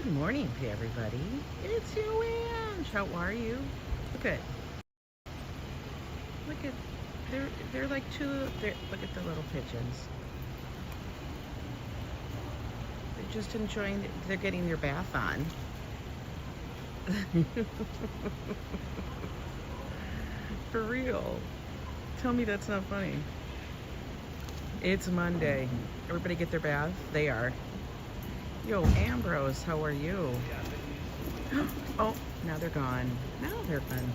Good morning, everybody. It's Yo Ang. How are you? Look at they're like look at the little pigeons. They're just enjoying. They're getting their bath on. For real. Tell me that's not funny. It's Monday. Everybody get their bath? They are. Yo, Ambrose, how are you? Oh, now they're gone. Now they're gone.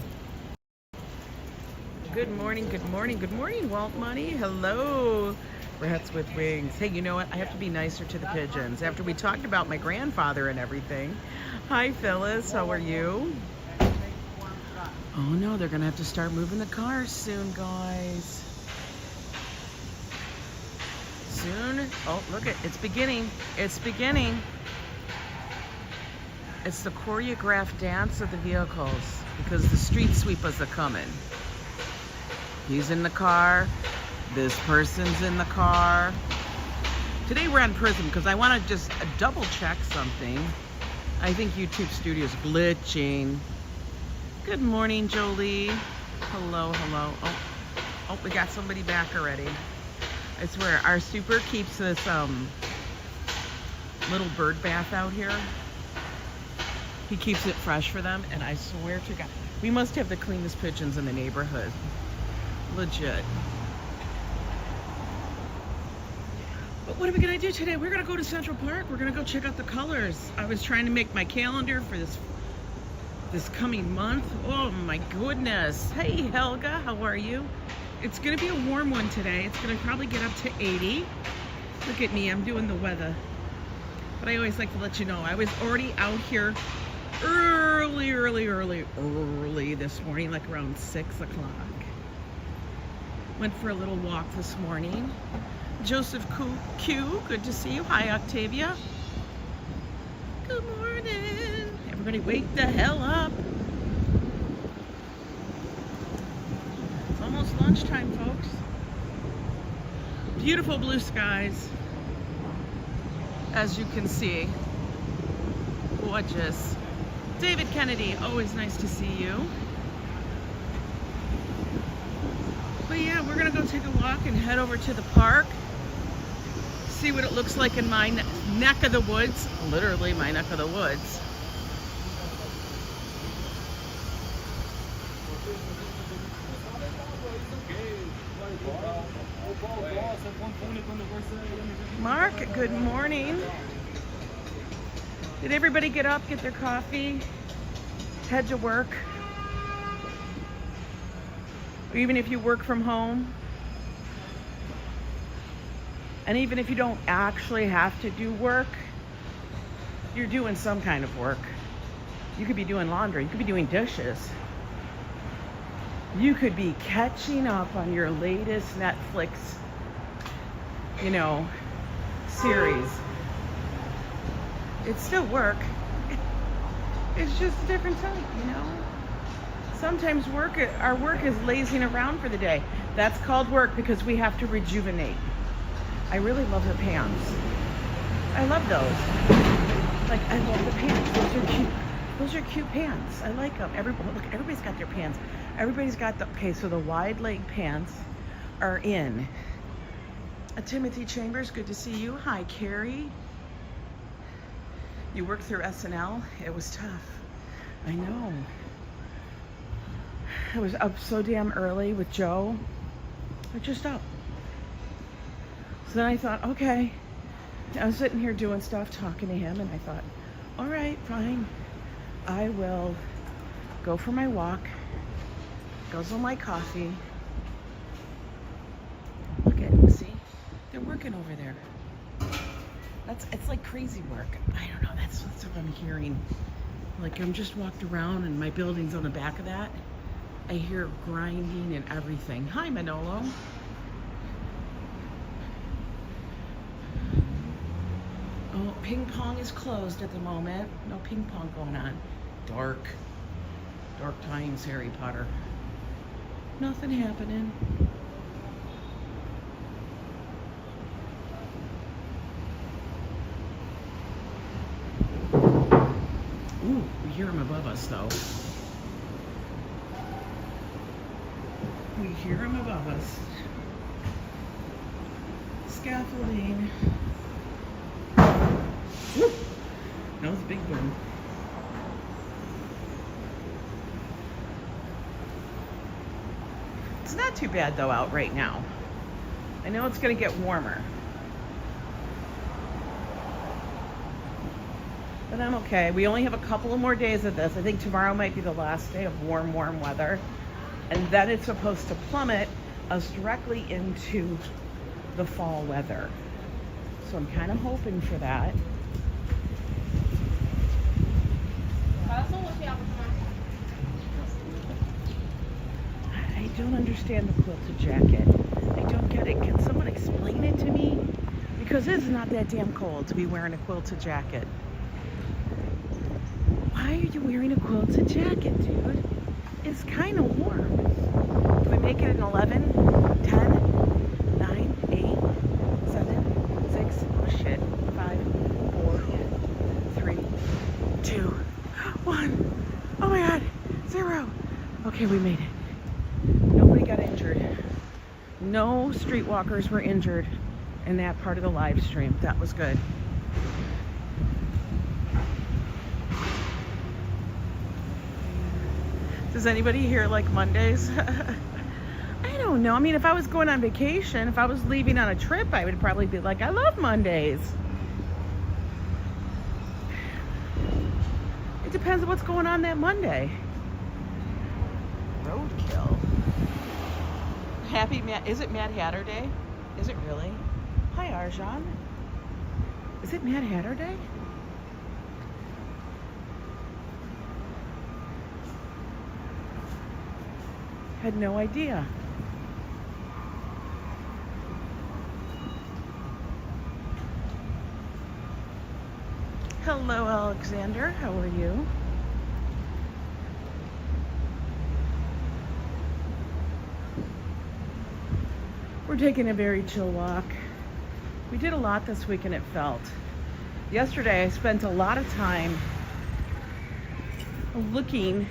Good morning, good morning, good morning, Walt Money. Hello, Rats with Wings. Hey, you know what? I have to be nicer to the pigeons. After we talked about my grandfather and everything. Hi, Phyllis, how are you? Oh no, they're gonna have to start moving the cars soon, guys. Soon. Oh, look it. It's beginning. It's beginning. It's the choreographed dance of the vehicles because the street sweepers are coming. He's in the car. This person's in the car. Today we're on Prism because I want to just double check something. I think YouTube Studio's glitching. Good morning, Jolie. Hello, hello. Oh, we got somebody back already. I swear, our super keeps this little bird bath out here. He keeps it fresh for them, and I swear to God, we must have the cleanest pigeons in the neighborhood. Legit. But what are we gonna do today? We're gonna go to Central Park. We're gonna go check out the colors. I was trying to make my calendar for this coming month. Oh my goodness. Hey Helga, how are you? It's gonna be a warm one today. It's gonna probably get up to 80. Look at me, I'm doing the weather. But I always like to let you know, I was already out here early this morning, like around 6 o'clock. Went for a little walk this morning. Joseph Q, good to see you. Hi, Octavia. Good morning. Everybody wake the hell up. It's almost lunchtime, folks. Beautiful blue skies, as you can see. Gorgeous. David Kennedy, always nice to see you. But yeah, we're gonna go take a walk and head over to the park. See what it looks like in my neck of the woods. Literally my neck of the woods. Mark, good morning. Did everybody get up, get their coffee, head to work? Or even if you work from home, and even if you don't actually have to do work, you're doing some kind of work. You could be doing laundry, you could be doing dishes. You could be catching up on your latest Netflix, series. It's still work. It's just a different type, Sometimes our work is lazing around for the day. That's called work because we have to rejuvenate. I really love her pants. I love those. Like, I love the pants. Those are cute. Those are cute pants. I like them. Look, everybody's got their pants. Everybody's got so the wide leg pants are in. Timothy Chambers, good to see you. Hi, Carrie. You worked through SNL? It was tough. I know. I was up so damn early with Joe. I was just up. So then I thought, okay. I was sitting here doing stuff, talking to him, and I thought, all right, fine. I will go for my walk, guzzle my coffee. Look at them, see? They're working over there. It's like crazy work. I don't know, that's what I'm hearing. Like, I'm just walked around and my building's on the back of that. I hear grinding and everything. Hi, Manolo. Oh, ping pong is closed at the moment. No ping pong going on. Dark times, Harry Potter. Nothing happening. hear them above us, though. We hear them above us. Scaffolding. Whoop. That was a big boom. It's not too bad, though, out right now. I know it's going to get warmer. But I'm okay. We only have a couple of more days of this. I think tomorrow might be the last day of warm weather. And then it's supposed to plummet us directly into the fall weather. So I'm kind of hoping for that. I don't understand the quilted jacket. I don't get it. Can someone explain it to me? Because it's not that damn cold to be wearing a quilted jacket. Why are you wearing a quilted jacket, dude? It's kind of warm. Do we make it an 11, 10, 9, 8, 7, 6, oh shit, 5, 4, 3, 2, 1. Oh my god, 0. Okay, we made it. Nobody got injured. No streetwalkers were injured in that part of the live stream. That was good. Does anybody here like Mondays? I don't know. I mean, if I was going on vacation, if I was leaving on a trip, I would probably be like, I love Mondays. It depends on what's going on that Monday. Roadkill. Is it Mad Hatter Day? Is it really? Hi, Arjan. Is it Mad Hatter Day? Had no idea. Hello, Alexander. How are you? We're taking a very chill walk. We did a lot this week and it felt. Yesterday I spent a lot of time looking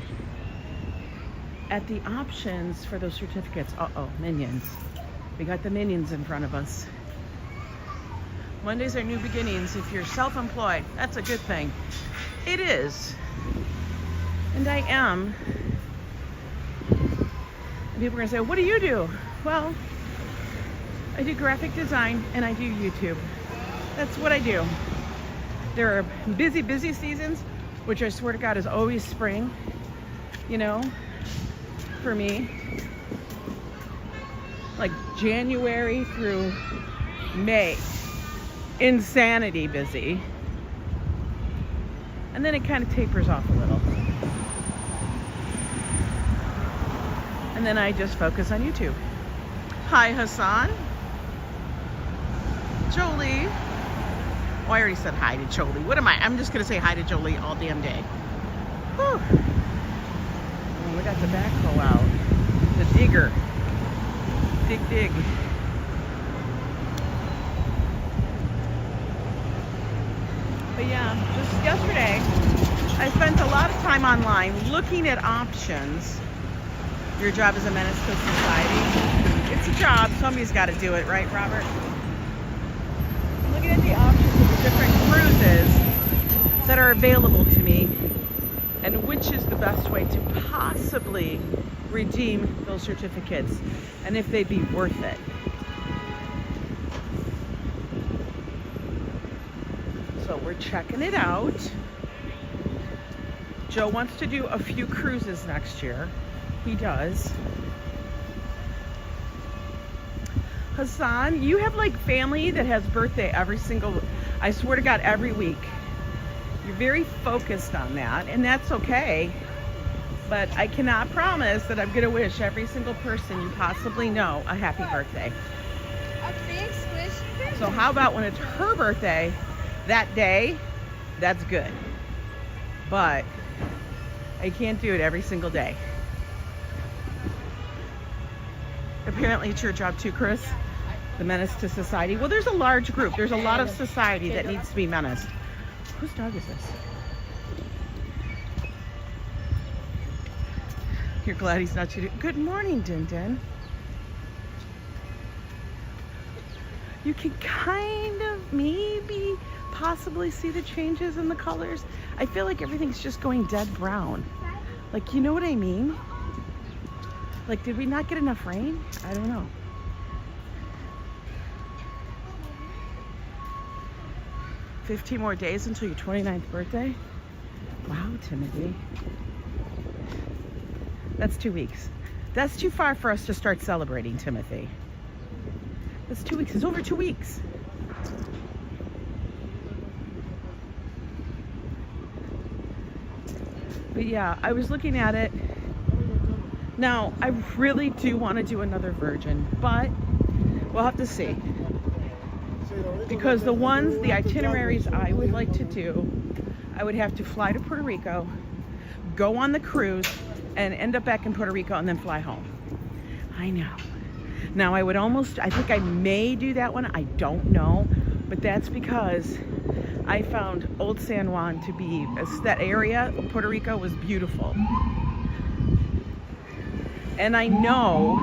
at the options for those certificates. Uh-oh, minions. We got the minions in front of us. Mondays are new beginnings. If you're self-employed, that's a good thing. It is. And I am. And people are gonna say, what do you do? Well, I do graphic design and I do YouTube. That's what I do. There are busy seasons, which I swear to God is always spring, you know, for me. Like January through May, insanity busy. And then it kind of tapers off a little. And then I just focus on YouTube. Hi, Hassan. Jolie. Oh, I already said hi to Jolie. What am I? I'm just going to say hi to Jolie all damn day. Whew. Oh, we got the backhoe out. The digger. Dig. But yeah, just yesterday, I spent a lot of time online looking at options. Your job is a menace to society. It's a job. Somebody's got to do it, right, Robert? I'm looking at the options of the different cruises that are available to me and which is the best way to possibly redeem those certificates and if they'd be worth it. So we're checking it out. Joe wants to do a few cruises next year. He does. Hassan, you have like family that has birthday I swear to God, every week. You're very focused on that, and that's okay. But I cannot promise that I'm gonna wish every single person you possibly know a happy birthday. A big squish. So how about when it's her birthday, that day, that's good. But I can't do it every single day. Apparently it's your job too, Chris. The menace to society. Well, there's a large group. There's a lot of society that needs to be menaced. Whose dog is this? You're glad he's not shooting. Good morning, Din Din. You can kind of maybe possibly see the changes in the colors. I feel like everything's just going dead brown. Like, you know what I mean? Like, did we not get enough rain? I don't know. "15 more days until your 29th birthday? Wow, Timothy. That's 2 weeks. That's too far for us to start celebrating, Timothy. That's 2 weeks. It's over 2 weeks. But yeah, I was looking at it. Now, I really do want to do another Virgin, but we'll have to see. Because the itineraries I would like to do, I would have to fly to Puerto Rico, go on the cruise, and end up back in Puerto Rico and then fly home. I know. Now, I think I may do that one. I don't know. But that's because I found Old San Juan to be, that area of Puerto Rico was beautiful. And I know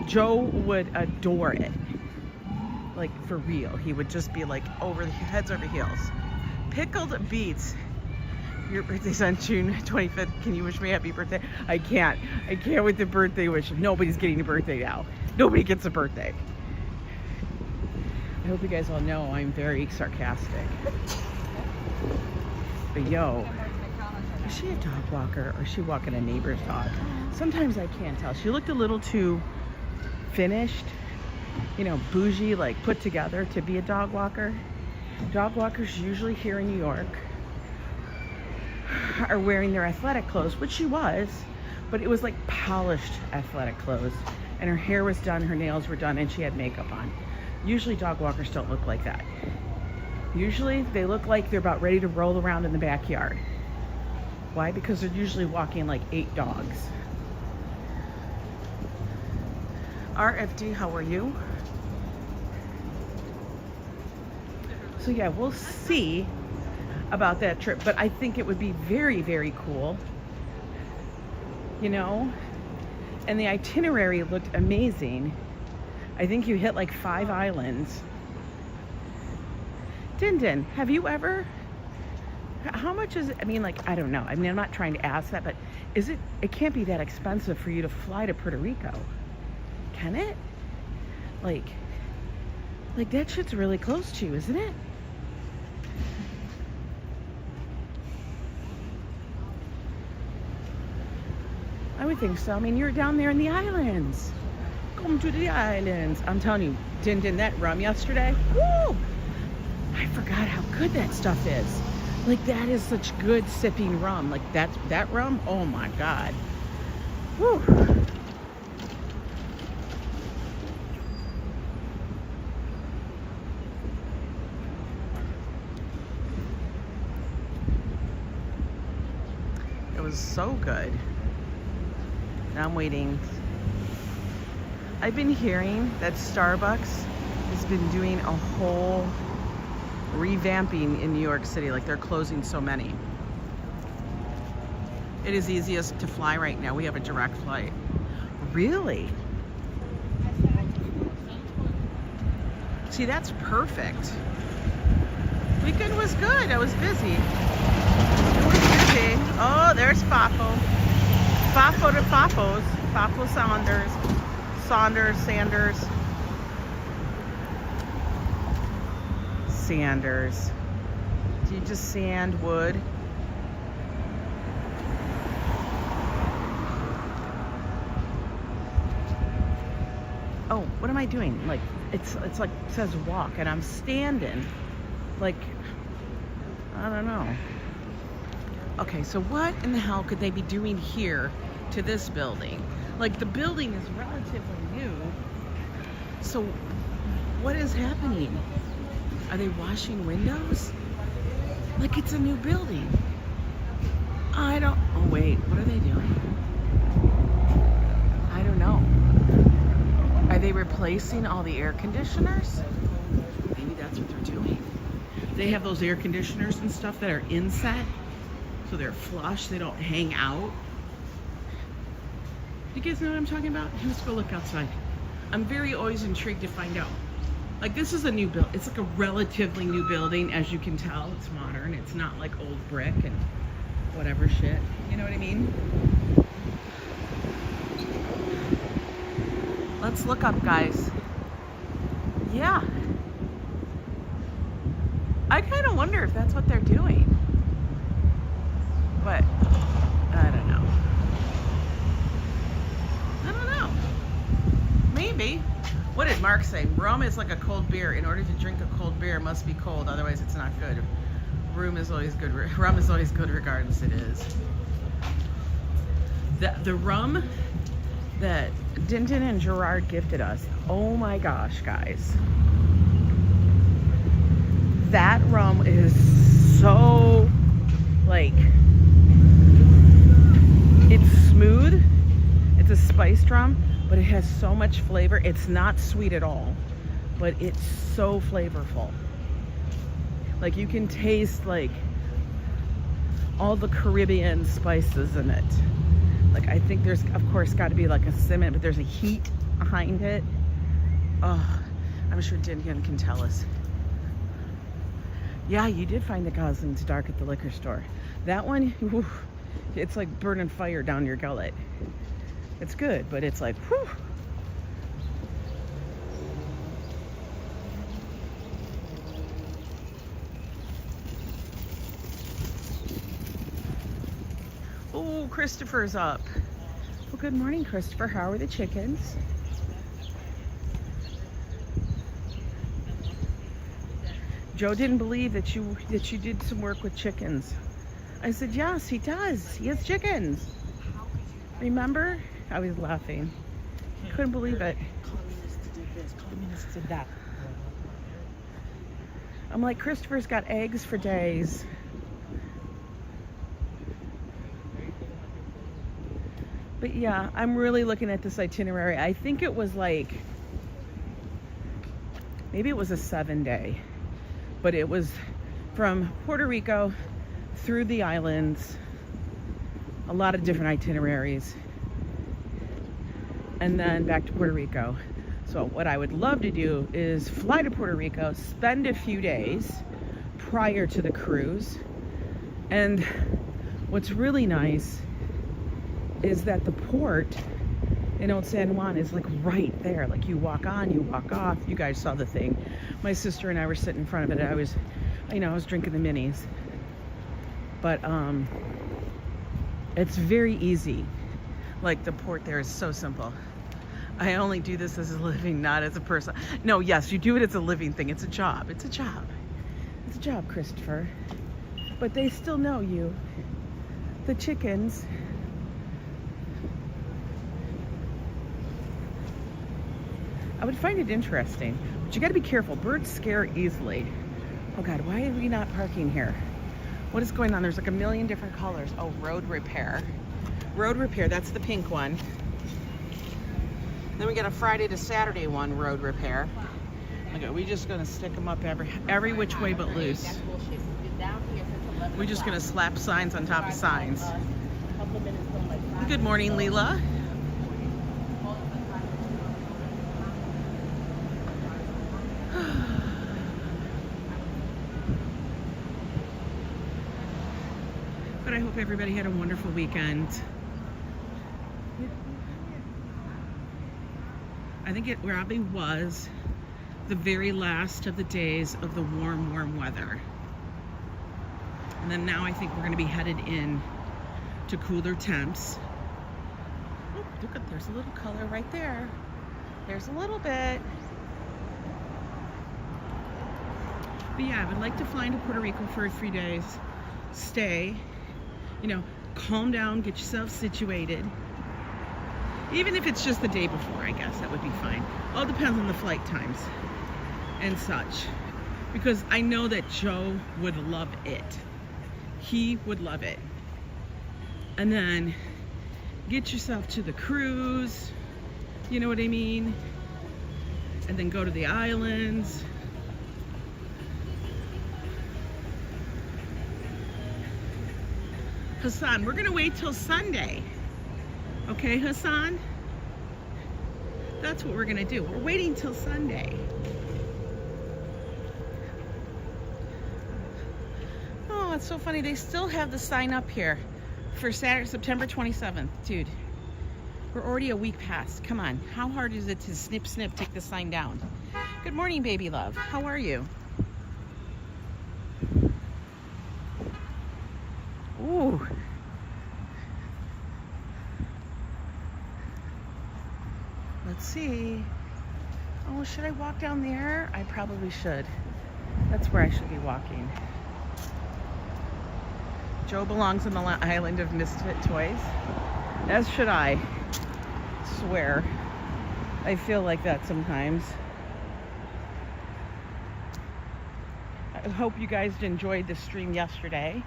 Joe would adore it. Like, for real. He would just be like heads over heels. Pickled beets. Your birthday's on June 25th. Can you wish me a happy birthday? I can't with the birthday wish. Nobody's getting a birthday now. Nobody gets a birthday. I hope you guys all know I'm very sarcastic. But yo, is she a dog walker or is she walking a neighbor's dog? Sometimes I can't tell. She looked a little too finished, you know, bougie, like put together to be a dog walker. Dog walkers usually here in New York are wearing their athletic clothes, which she was, but it was like polished athletic clothes, and her hair was done, her nails were done, and she had makeup on. Usually dog walkers don't look like that. Usually they look like they're about ready to roll around in the backyard. Why? Because they're usually walking like 8 dogs. RFD, how are you? So yeah, we'll see about that trip, but I think it would be very, very cool, you know, and the itinerary looked amazing. I think you hit like 5 islands. Din Din, have you ever, how much is it? I mean, like, I don't know. I mean, I'm not trying to ask that, but it can't be that expensive for you to fly to Puerto Rico. Can it? Like that shit's really close to you, isn't it? I would think so. I mean, you're down there in the islands. Come to the islands. I'm telling you, Din Din, that rum yesterday, woo! I forgot how good that stuff is. Like, that is such good sipping rum. Like, that rum, oh my God. Woo! It was so good. Now I'm waiting. I've been hearing that Starbucks has been doing a whole revamping in New York City. Like, they're closing so many. It is easiest to fly right now. We have a direct flight. Really? See, that's perfect. Weekend was good. I was busy. It was busy. Oh, there's Fafo. Fafo to Fafos. Fafo Saunders. Sanders. Sanders. Do you just sand wood? Oh, what am I doing? Like, it's like it says walk and I'm standing. Like, I don't know. Okay, so what in the hell could they be doing here to this building? Like, the building is relatively new. So what is happening? Are they washing windows? Like, it's a new building. Oh wait, what are they doing? I don't know. Are they replacing all the air conditioners? Maybe that's what they're doing. They have those air conditioners and stuff that are inset. so they're flush, they don't hang out. Do you guys know what I'm talking about? Let's go look outside. I'm very always intrigued to find out. Like, this is a new build. It's like a relatively new building, as you can tell. It's modern. It's not like old brick and whatever shit. You know what I mean? Let's look up, guys. Yeah. I kind of wonder if that's what they're doing. But I don't know. I don't know. Maybe. What did Mark say? Rum is like a cold beer. In order to drink a cold beer, it must be cold. Otherwise, it's not good. Rum is always good. Rum is always good, regardless. It is. The rum that Dinton and Gerard gifted us. Oh my gosh, guys. That rum is so, like, it's smooth. It's a spiced rum, but it has so much flavor. It's not sweet at all, but it's so flavorful. Like, you can taste, like, all the Caribbean spices in it. Like, I think there's, of course, got to be like a cinnamon, but there's a heat behind it. Oh, I'm sure Dinton can tell us. Yeah, you did find the Gosling's Dark at the liquor store. That one, whew, it's like burning fire down your gullet. It's good, but it's like, whew. Oh, Christopher's up. Well, good morning, Christopher. How are the chickens? Joe didn't believe that you did some work with chickens. I said, yes, he does. He has chickens. Remember? I was laughing. I couldn't believe it. Communists did this, communists did that. I'm like, Christopher's got eggs for days. But yeah, I'm really looking at this itinerary. I think it was like, maybe it was a 7-day, but it was from Puerto Rico through the islands, a lot of different itineraries, and then back to Puerto Rico. So what I would love to do is fly to Puerto Rico, spend a few days prior to the cruise. And what's really nice is that the port in Old San Juan is like right there. Like, you walk on, you walk off. You guys saw the thing. My sister and I were sitting in front of it. I was drinking the minis. But it's very easy. Like, the port there is so simple. I only do this as a living, not as a person. No, yes, you do it as a living thing. It's a job. It's a job. It's a job, Christopher. But they still know you. The chickens. I would find it interesting, but you got to be careful. Birds scare easily. Oh God, why are we not parking here? What is going on? There's like a million different colors. Oh, road repair. Road repair, that's the pink one. Then we got a Friday to Saturday one, road repair. Okay, we're just gonna stick them up every which way but loose. We're just gonna slap signs on top of signs. Good morning, Lila. But I hope everybody had a wonderful weekend. I think it probably was the very last of the days of the warm, warm weather. And then now I think we're gonna be headed in to cooler temps. Oh, look at, there's a little color right there. There's a little bit. But yeah, I would like to fly into Puerto Rico for 3 days, stay, you know, calm down, get yourself situated. Even if it's just the day before, I guess that would be fine. All depends on the flight times and such. Because I know that Joe would love it. He would love it. And then get yourself to the cruise, you know what I mean? And then go to the islands. Hassan, we're gonna wait till Sunday. Okay, Hassan? That's what we're gonna do. We're waiting till Sunday. Oh, it's so funny. They still have the sign up here for Saturday, September 27th. Dude, we're already a week past. Come on. How hard is it to snip, take the sign down? Good morning, baby love. How are you? Ooh. Let's see. Oh, should I walk down there? I probably should. That's where I should be walking. Joe belongs on the island of misfit toys. As should I. Swear. I feel like that sometimes. I hope you guys enjoyed the stream yesterday.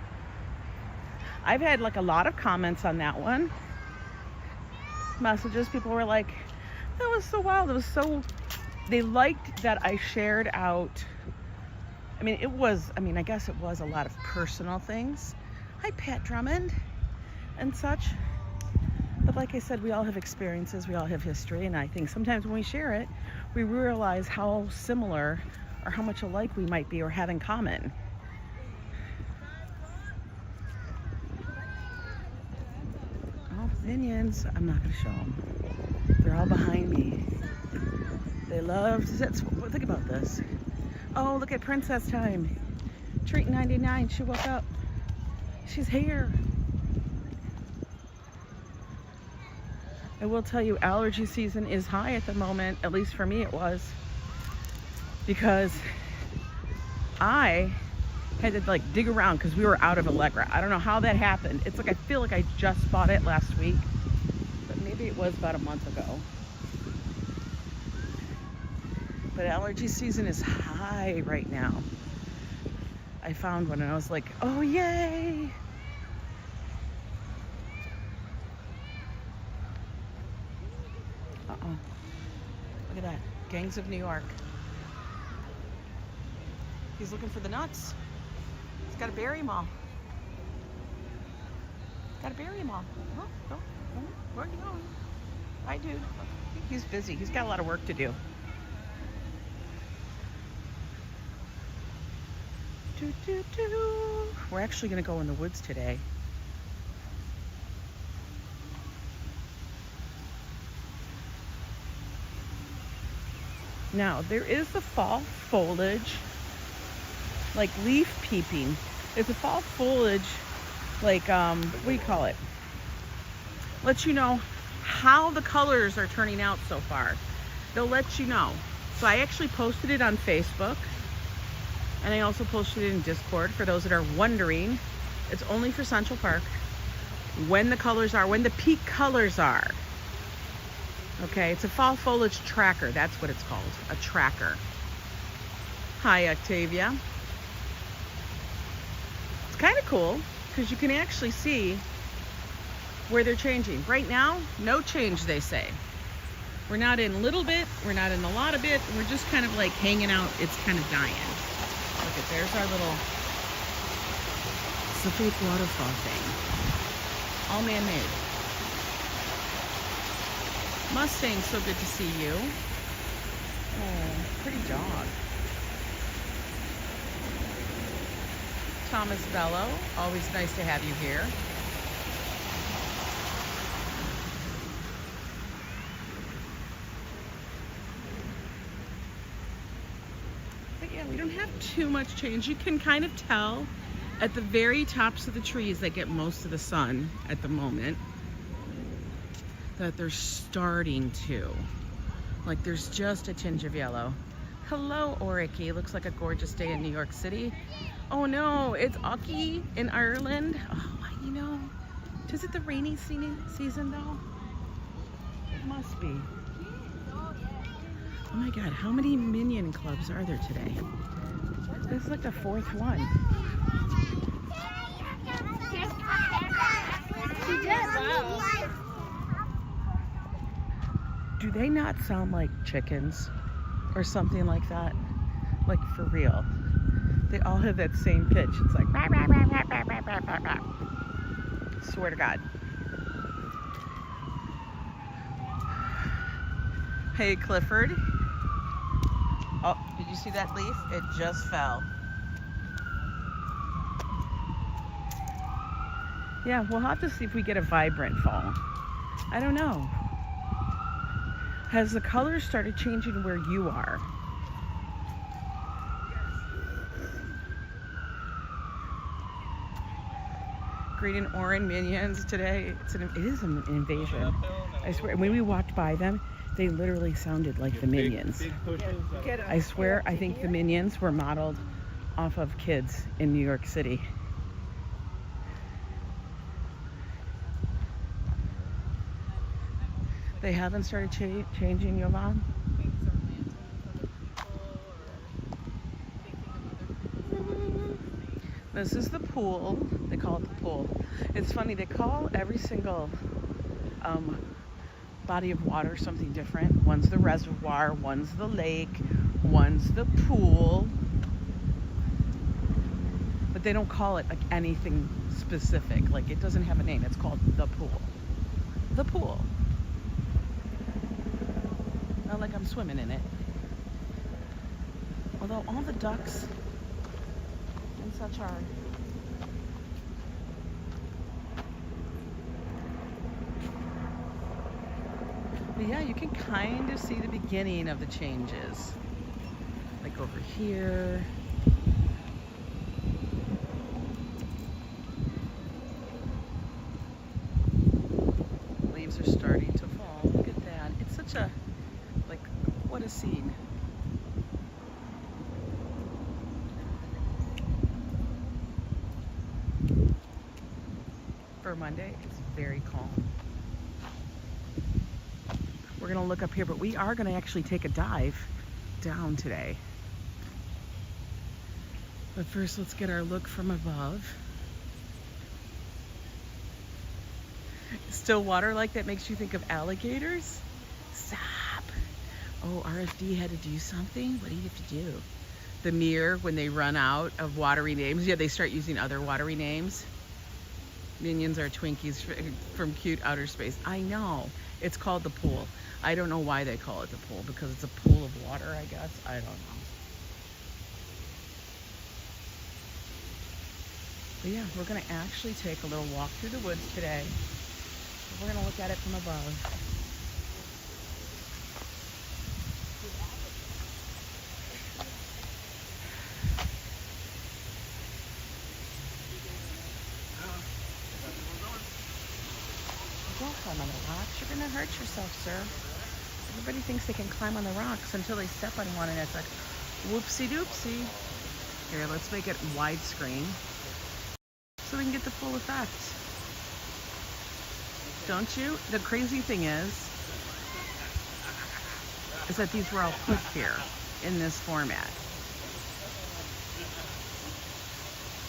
I've had like a lot of comments on that one. Messages. People were like, that was so wild. It was so... They liked that I shared out... I guess it was a lot of personal things. Hi, Pat Drummond and such. But like I said, we all have experiences, we all have history, and I think sometimes when we share it, we realize how similar or how much alike we might be or have in common. Oh, minions. I'm not going to show them. They're all behind me. They love to think about this. Oh, look at Princess Time. Treat 99. She woke up. She's here. I will tell you, allergy season is high at the moment. At least for me it was. Because I had to like dig around because we were out of Allegra. I don't know how that happened. It's like I feel like I just bought it last week. But maybe it was about a month ago. But allergy season is high right now. I found one and I was like, oh yay! Uh-oh. Look at that. Gangs of New York. He's looking for the nuts. He's got to bury them all. Got to bury them all. Oh, where are you going? Bye, dude. He's busy. He's got a lot of work to do. We're actually going to go in the woods today. Now, there is the fall foliage, like leaf peeping. It's a fall foliage, like, what do you call it? Lets you know how the colors are turning out so far. They'll let you know. So I actually posted it on Facebook. And I also posted it in Discord for those that are wondering. It's only for Central Park. When the colors are, when the peak colors are. Okay, it's a fall foliage tracker. That's what it's called, a tracker. Hi, Octavia. It's kind of cool because you can actually see where they're changing. Right now, no change, they say. We're not in a little bit, we're not in a lot of bit, we're just kind of like hanging out. It's kind of dying. Look at, there's our little, it's a fake waterfall thing. All man-made. Mustang, so good to see you. Oh, pretty dog. Thomas Bello, always nice to have you here. But yeah, we don't have too much change. You can kind of tell at the very tops of the trees that get most of the sun at the moment that they're starting to. Like there's just a tinge of yellow. Hello, Oriki. Looks like a gorgeous day in New York City. Oh no, it's Aki in Ireland. Oh, you know, is it the rainy season though? It must be. Oh my God, how many Minion clubs are there today? This is like the fourth one. Wow. Do they not sound like chickens or something like that? Like for real. They all have that same pitch. It's like rah, rah, rah, rah, rah, rah, rah, rah. Swear to God. Hey, Clifford. Oh, did you see that leaf? It just fell. Yeah, we'll have to see if we get a vibrant fall. I don't know. Has the colors started changing where you are? Green and orange minions today. It is an invasion. I swear, when we walked by them, they literally sounded like the Minions. I swear, I think the Minions were modeled off of kids in New York City. They haven't started changing, Yovan? This is the pool. They call it the pool. It's funny, they call every single body of water something different. One's the reservoir, one's the lake, one's the pool. But they don't call it like anything specific. Like, it doesn't have a name. It's called the pool. The pool. Not like I'm swimming in it. Although all the ducks and such are. But yeah, you can kind of see the beginning of the changes. Like over here. Leaves are starting to fall. Look at that. It's such a, like, what a scene. For Monday, it's very calm. We're gonna look up here, but we are gonna actually take a dive down today. But first, let's get our look from above. Still water like that makes you think of alligators? Stop. Oh, RFD had to do something? What do you have to do? The mirror, when they run out of watery names, yeah, they start using other watery names. Minions are Twinkies from cute outer space. I know. It's called the pool. I don't know why they call it the pool, because it's a pool of water, I guess. I don't know. But yeah, we're going to actually take a little walk through the woods today. We're going to look at it from above. Don't climb on the rocks. You're going to hurt yourself, sir. Everybody thinks they can climb on the rocks until they step on one, and it's like, whoopsie-doopsie. Here, let's make it widescreen so we can get the full effect. Don't you? The crazy thing is that these were all put here in this format.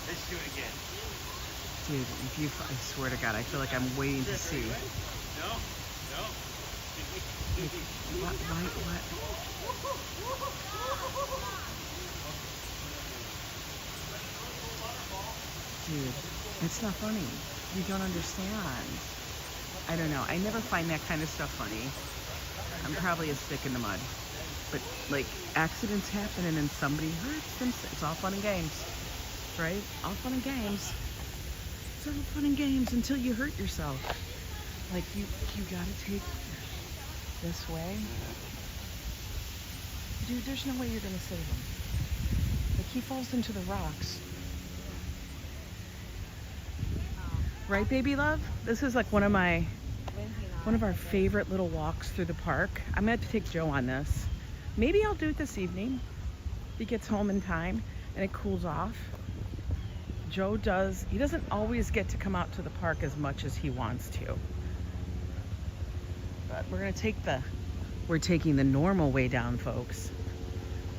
Let's do it again. Dude, if you, I swear to God, I feel like I'm waiting to see. No, no. What? Dude, it's not funny. You don't understand. I don't know. I never find that kind of stuff funny. I'm probably a stick in the mud. But, like, accidents happen and then somebody hurts them. It's all fun and games, right? All fun and games. It's all fun and games until you hurt yourself. Like, you gotta take this way. Dude, there's no way you're gonna save him. Like, he falls into the rocks. Right, baby love? This is like one of our favorite little walks through the park. I'm gonna have to take Joe on this. Maybe I'll do it this evening. He gets home in time and it cools off. Joe he doesn't always get to come out to the park as much as he wants to. But we're taking the normal way down, folks.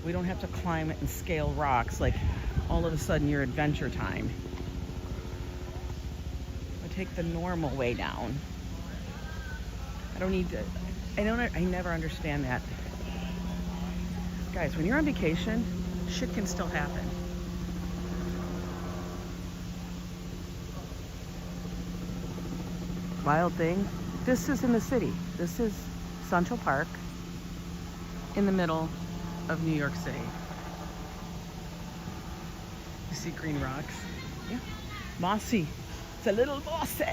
We don't have to climb it and scale rocks like all of a sudden you're Adventure Time. Take the normal way down. I don't need to, I never understand that. Guys, when you're on vacation, shit can still happen. wild thing? This is in the city. This is Central Park in the middle of New York City. You see green rocks? Yeah. Mossy. It's a little mossy.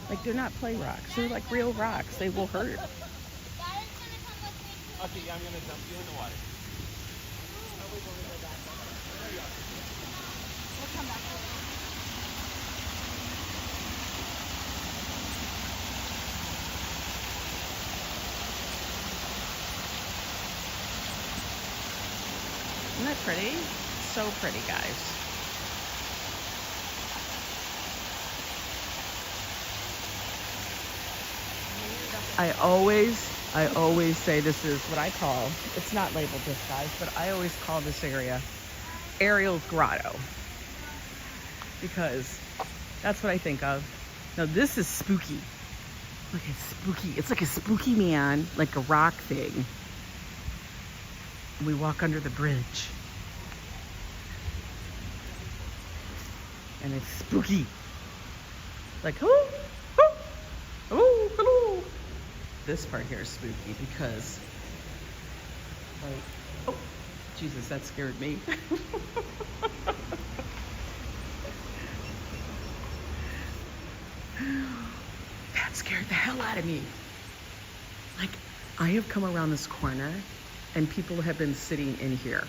Like, they're not play rocks. They're like real rocks. They will hurt. Okay, I'm gonna dump you in the water. Isn't that pretty? So pretty, guys. I always say this is what I call, it's not labeled this, guys, but I always call this area Ariel's Grotto, because that's what I think of. Now this is spooky. Look, it's spooky. It's like a spooky man, like a rock thing. We walk under the bridge. And it's spooky. Like, oh, oh, oh, hello. This part here is spooky because, like, oh, Jesus, that scared me. That scared the hell out of me. Like, I have come around this corner and people have been sitting in here.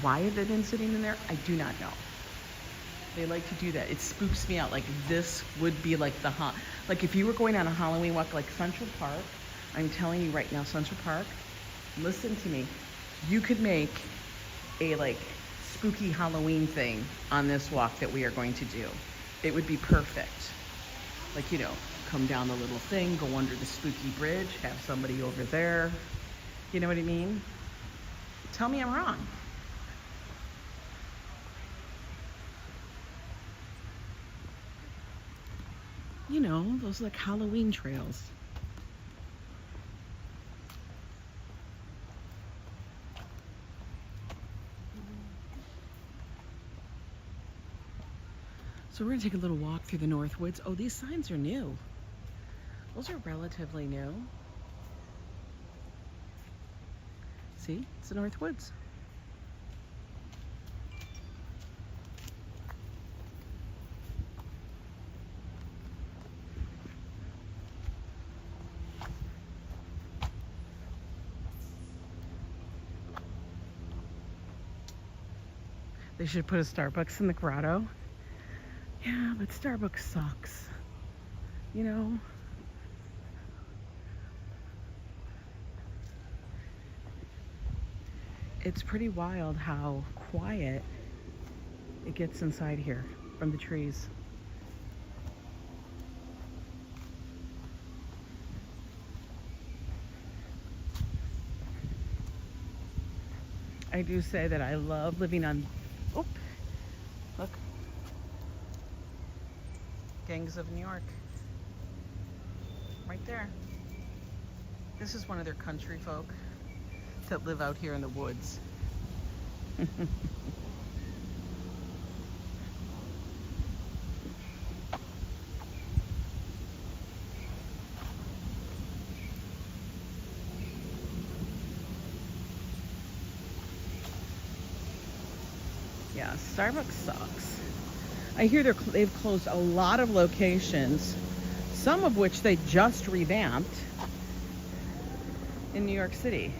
Why have they been sitting in there? I do not know. They like to do that. It spooks me out. Like, this would be like like if you were going on a Halloween walk, like Central Park, I'm telling you right now, Central Park, listen to me. You could make a like spooky Halloween thing on this walk that we are going to do. It would be perfect. Like, you know, come down the little thing, go under the spooky bridge, have somebody over there. You know what I mean? Tell me I'm wrong. You know, those like Halloween trails. So we're gonna take a little walk through the North Woods. Oh, these signs are new. Those are relatively new. See, it's the North Woods. They should put a Starbucks in the grotto. Yeah, but Starbucks sucks. You know? It's pretty wild how quiet it gets inside here from the trees. I do say that I love living on, oh, look. Gangs of New York. Right there. This is one of their country folk that live out here in the woods. Yeah, Starbucks sucks. I hear they've closed a lot of locations, some of which they just revamped in New York City.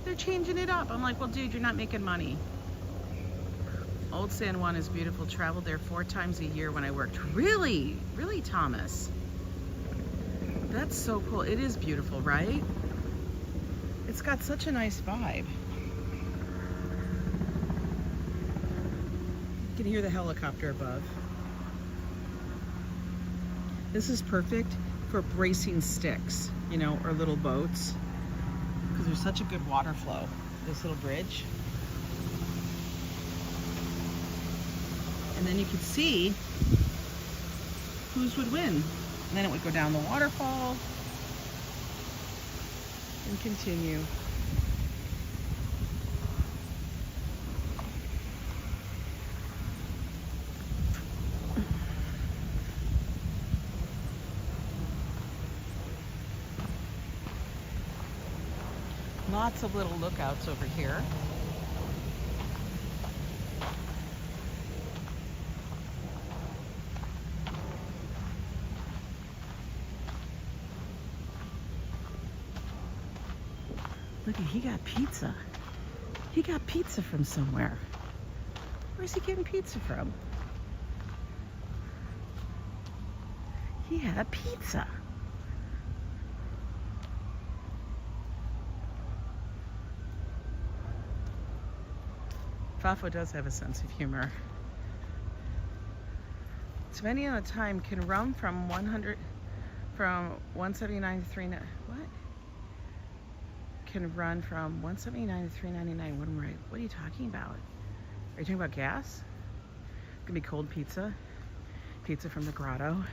They're changing it up. I'm like, well, dude, you're not making money. Old San Juan is beautiful. Traveled there 4 times a year when I worked. Really? Really, Thomas? That's so cool. It is beautiful, right? It's got such a nice vibe. You can hear the helicopter above. This is perfect for bracing sticks, you know, or little boats, because there's such a good water flow. This little bridge. And then you could see whose would win. And then it would go down the waterfall and continue. Lots of little lookouts over here. Look, he got pizza. He got pizza from somewhere. Where's he getting pizza from? He had a pizza. Fafo does have a sense of humor. Depending on the time, can run from 179 to 390. What? Can run from 179 to 399. What are you talking about? Are you talking about gas? It's gonna be cold pizza. Pizza from the grotto.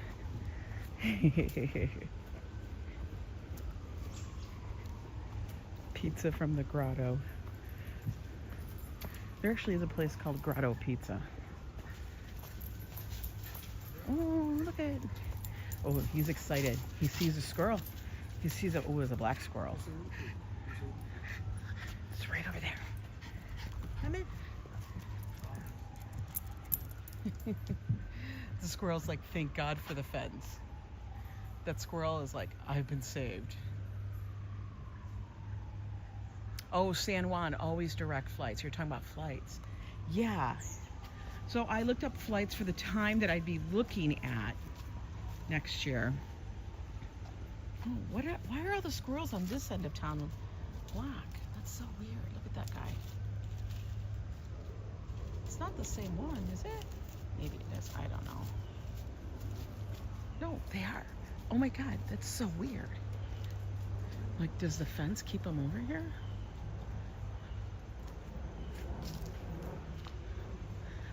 Pizza from the grotto. There actually is a place called Grotto Pizza. Oh, look at it. Oh, he's excited. He sees a squirrel. He sees it's a black squirrel. It's right over there. Come in. The squirrel's like, thank God for the fence. That squirrel is like, I've been saved. Oh, San Juan, always direct flights. You're talking about flights. Yeah. So I looked up flights for the time that I'd be looking at next year. Oh, why are all the squirrels on this end of town black? That's so weird. Look at that guy. It's not the same one, is it? Maybe it is. I don't know. No, they are. Oh my God, that's so weird. Like, does the fence keep them over here?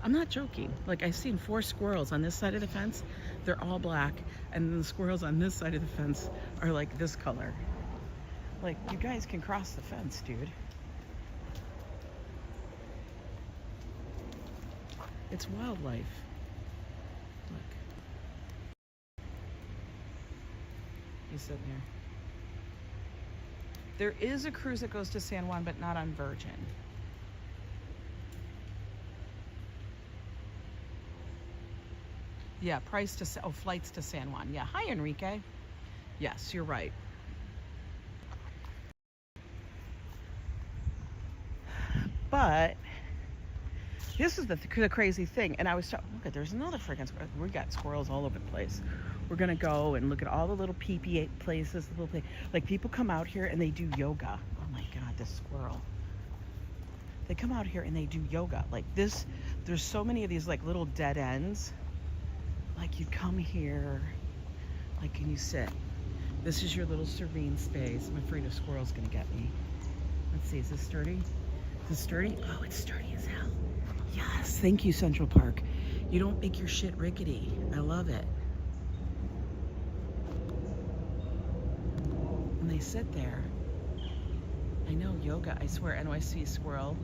I'm not joking. Like, I've seen 4 squirrels on this side of the fence. They're all black. And then the squirrels on this side of the fence are like this color. Like, you guys can cross the fence, dude. It's wildlife. Look. He's sitting there. There is a cruise that goes to San Juan, but not on Virgin. Yeah, flights to San Juan. Yeah, hi Enrique. Yes, you're right. But this is the crazy thing. And I was talking, look, there's another freaking squirrel. We got squirrels all over the place. We're gonna go and look at all the little pee-pee places, like people come out here and they do yoga. Oh my God, this squirrel. They come out here and they do yoga. Like this, there's so many of these like little dead ends. Like you come here, like, and you sit. This is your little serene space. I'm afraid a squirrel's gonna get me. Let's see, is this sturdy? Is this sturdy? Oh, it's sturdy as hell. Yes, thank you, Central Park. You don't make your shit rickety. I love it. And they sit there. I know, yoga. I swear, NYC squirrel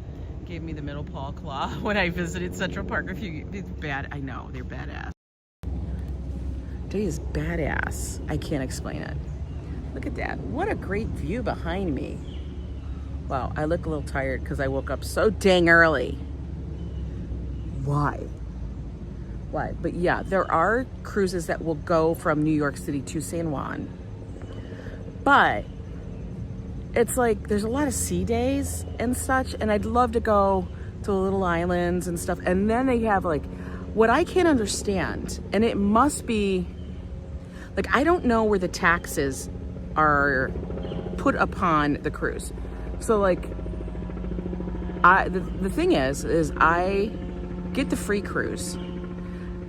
gave me the middle paw claw when I visited Central Park. It's bad. I know, they're badass. Day is badass. I can't explain it. Look at that. What a great view behind me. Wow, I look a little tired because I woke up so dang early. Why? But yeah, there are cruises that will go from New York City to San Juan. But it's like there's a lot of sea days and such, and I'd love to go to the little islands and stuff. And then they have like, what I can't understand, and it must be, like, I don't know where the taxes are put upon the cruise. So like, the thing is I get the free cruise,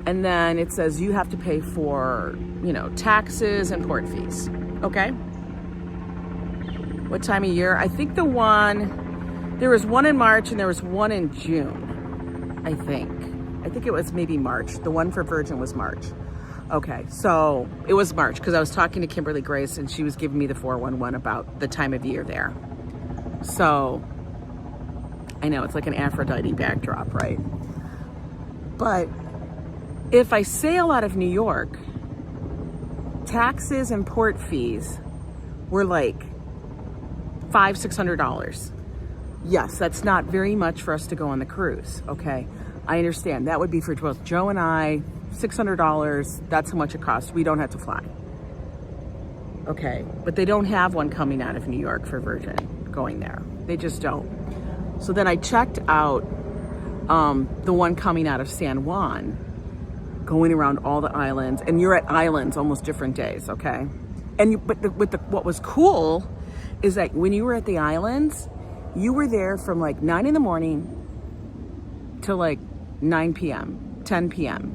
and then it says you have to pay for, you know, taxes and port fees. Okay. What time of year? I think there was one in March and there was one in June. I think it was maybe March. The one for Virgin was March. Okay, so it was March because I was talking to Kimberly Grace and she was giving me the 411 about the time of year there. So I know it's like an Aphrodite backdrop, right? But if I sail out of New York, taxes and port fees were like $600. Yes, that's not very much for us to go on the cruise, okay? I understand. That would be for both Joe and I, $600. That's how much it costs. We don't have to fly. Okay, but they don't have one coming out of New York for Virgin going there. They just don't. So then I checked out the one coming out of San Juan, going around all the islands, and you're at islands almost different days, okay? And what was cool is that when you were at the islands, you were there from like 9 in the morning till like 9 p.m., 10 p.m.,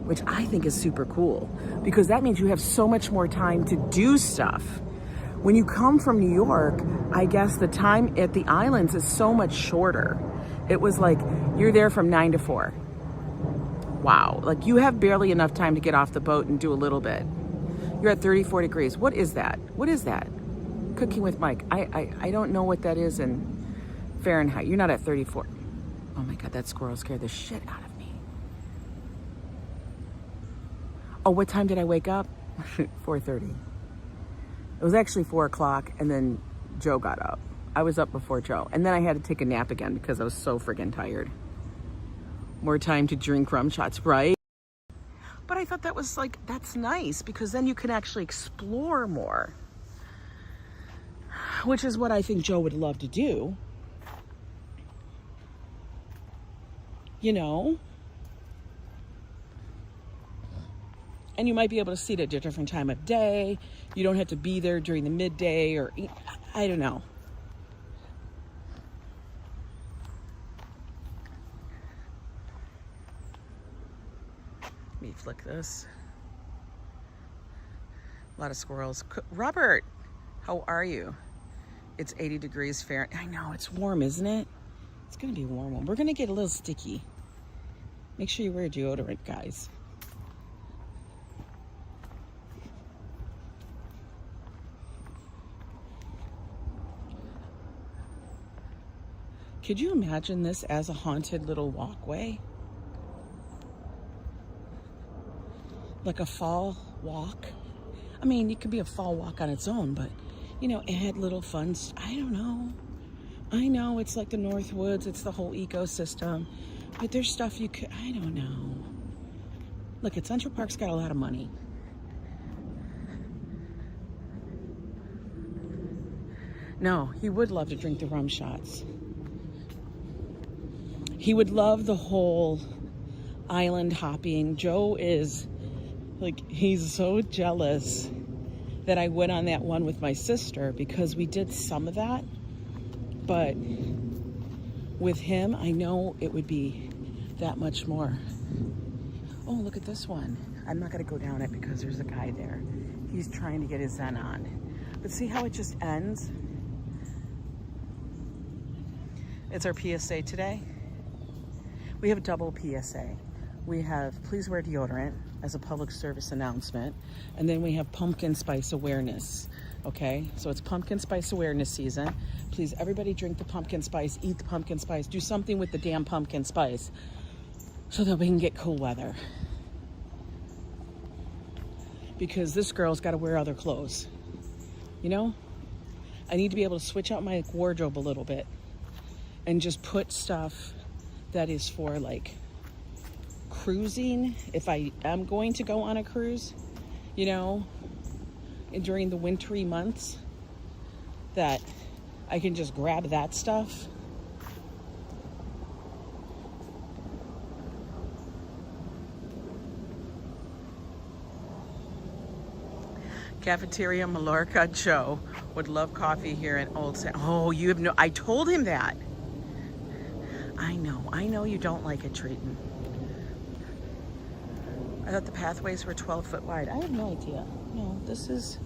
which I think is super cool because that means you have so much more time to do stuff. When you come from New York, I guess the time at the islands is so much shorter. It was like you're there from 9 to 4. Wow, like you have barely enough time to get off the boat and do a little bit. You're at 34 degrees. What is that? What is that? Cooking with Mike. I don't know what that is in Fahrenheit. You're not at 34. Oh my God, that squirrel scared the shit out of me. Oh, what time did I wake up? 4:30. It was actually 4 o'clock and then Joe got up. I was up before Joe. And then I had to take a nap again because I was so friggin' tired. More time to drink rum shots, right? But I thought that was like, that's nice because then you can actually explore more. Which is what I think Joe would love to do. You know? And you might be able to see it at a different time of day. You don't have to be there during the midday or, I don't know. Let me flick this. A lot of squirrels. Robert, how are you? It's 80 degrees Fahrenheit. I know, it's warm, isn't it? It's gonna be warm. We're gonna get a little sticky. Make sure you wear deodorant, guys. Could you imagine this as a haunted little walkway? Like a fall walk? I mean, it could be a fall walk on its own, but, you know, add little fun. I don't know. I know it's like the North Woods. It's the whole ecosystem. But there's stuff you could, I don't know. Look, at Central Park's got a lot of money. No, he would love to drink the rum shots. He would love the whole island hopping. Joe is, like, he's so jealous that I went on that one with my sister because we did some of that. But with him, I know it would be that much more. Oh, look at this one. I'm not going to go down it because there's a guy there. He's trying to get his Zen on. But see how it just ends? It's our PSA today. We have a double PSA. We have please wear deodorant as a public service announcement. And then we have pumpkin spice awareness. Okay, so it's pumpkin spice awareness season. Please, everybody drink the pumpkin spice, eat the pumpkin spice, do something with the damn pumpkin spice so that we can get cool weather. Because this girl's got to wear other clothes. You know, I need to be able to switch out my wardrobe a little bit and just put stuff that is for like cruising. If I am going to go on a cruise, you know, during the wintry months, that I can just grab that stuff. Cafeteria Mallorca Joe would love coffee here in Old San. Oh, you have no, I told him that. I know you don't like it, Triton. I thought the pathways were 12 foot wide. I have no idea. No, this is,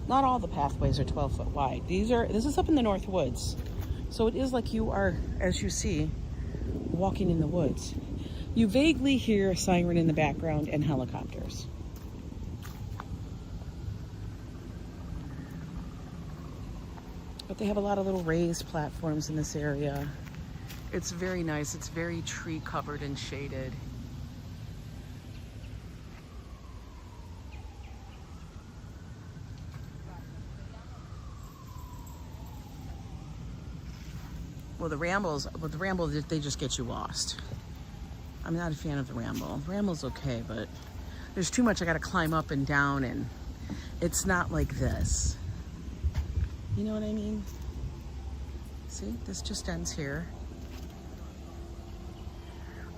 not all the pathways are 12 foot wide. This is up in the North Woods. So it is like you are, as you see, walking in the woods. You vaguely hear a siren in the background and helicopters. But they have a lot of little raised platforms in this area. It's very nice. It's very tree covered and shaded. Well, the rambles, they just get you lost. I'm not a fan of the ramble. The ramble's okay, but there's too much I gotta climb up and down, and it's not like this. You know what I mean? See, this just ends here.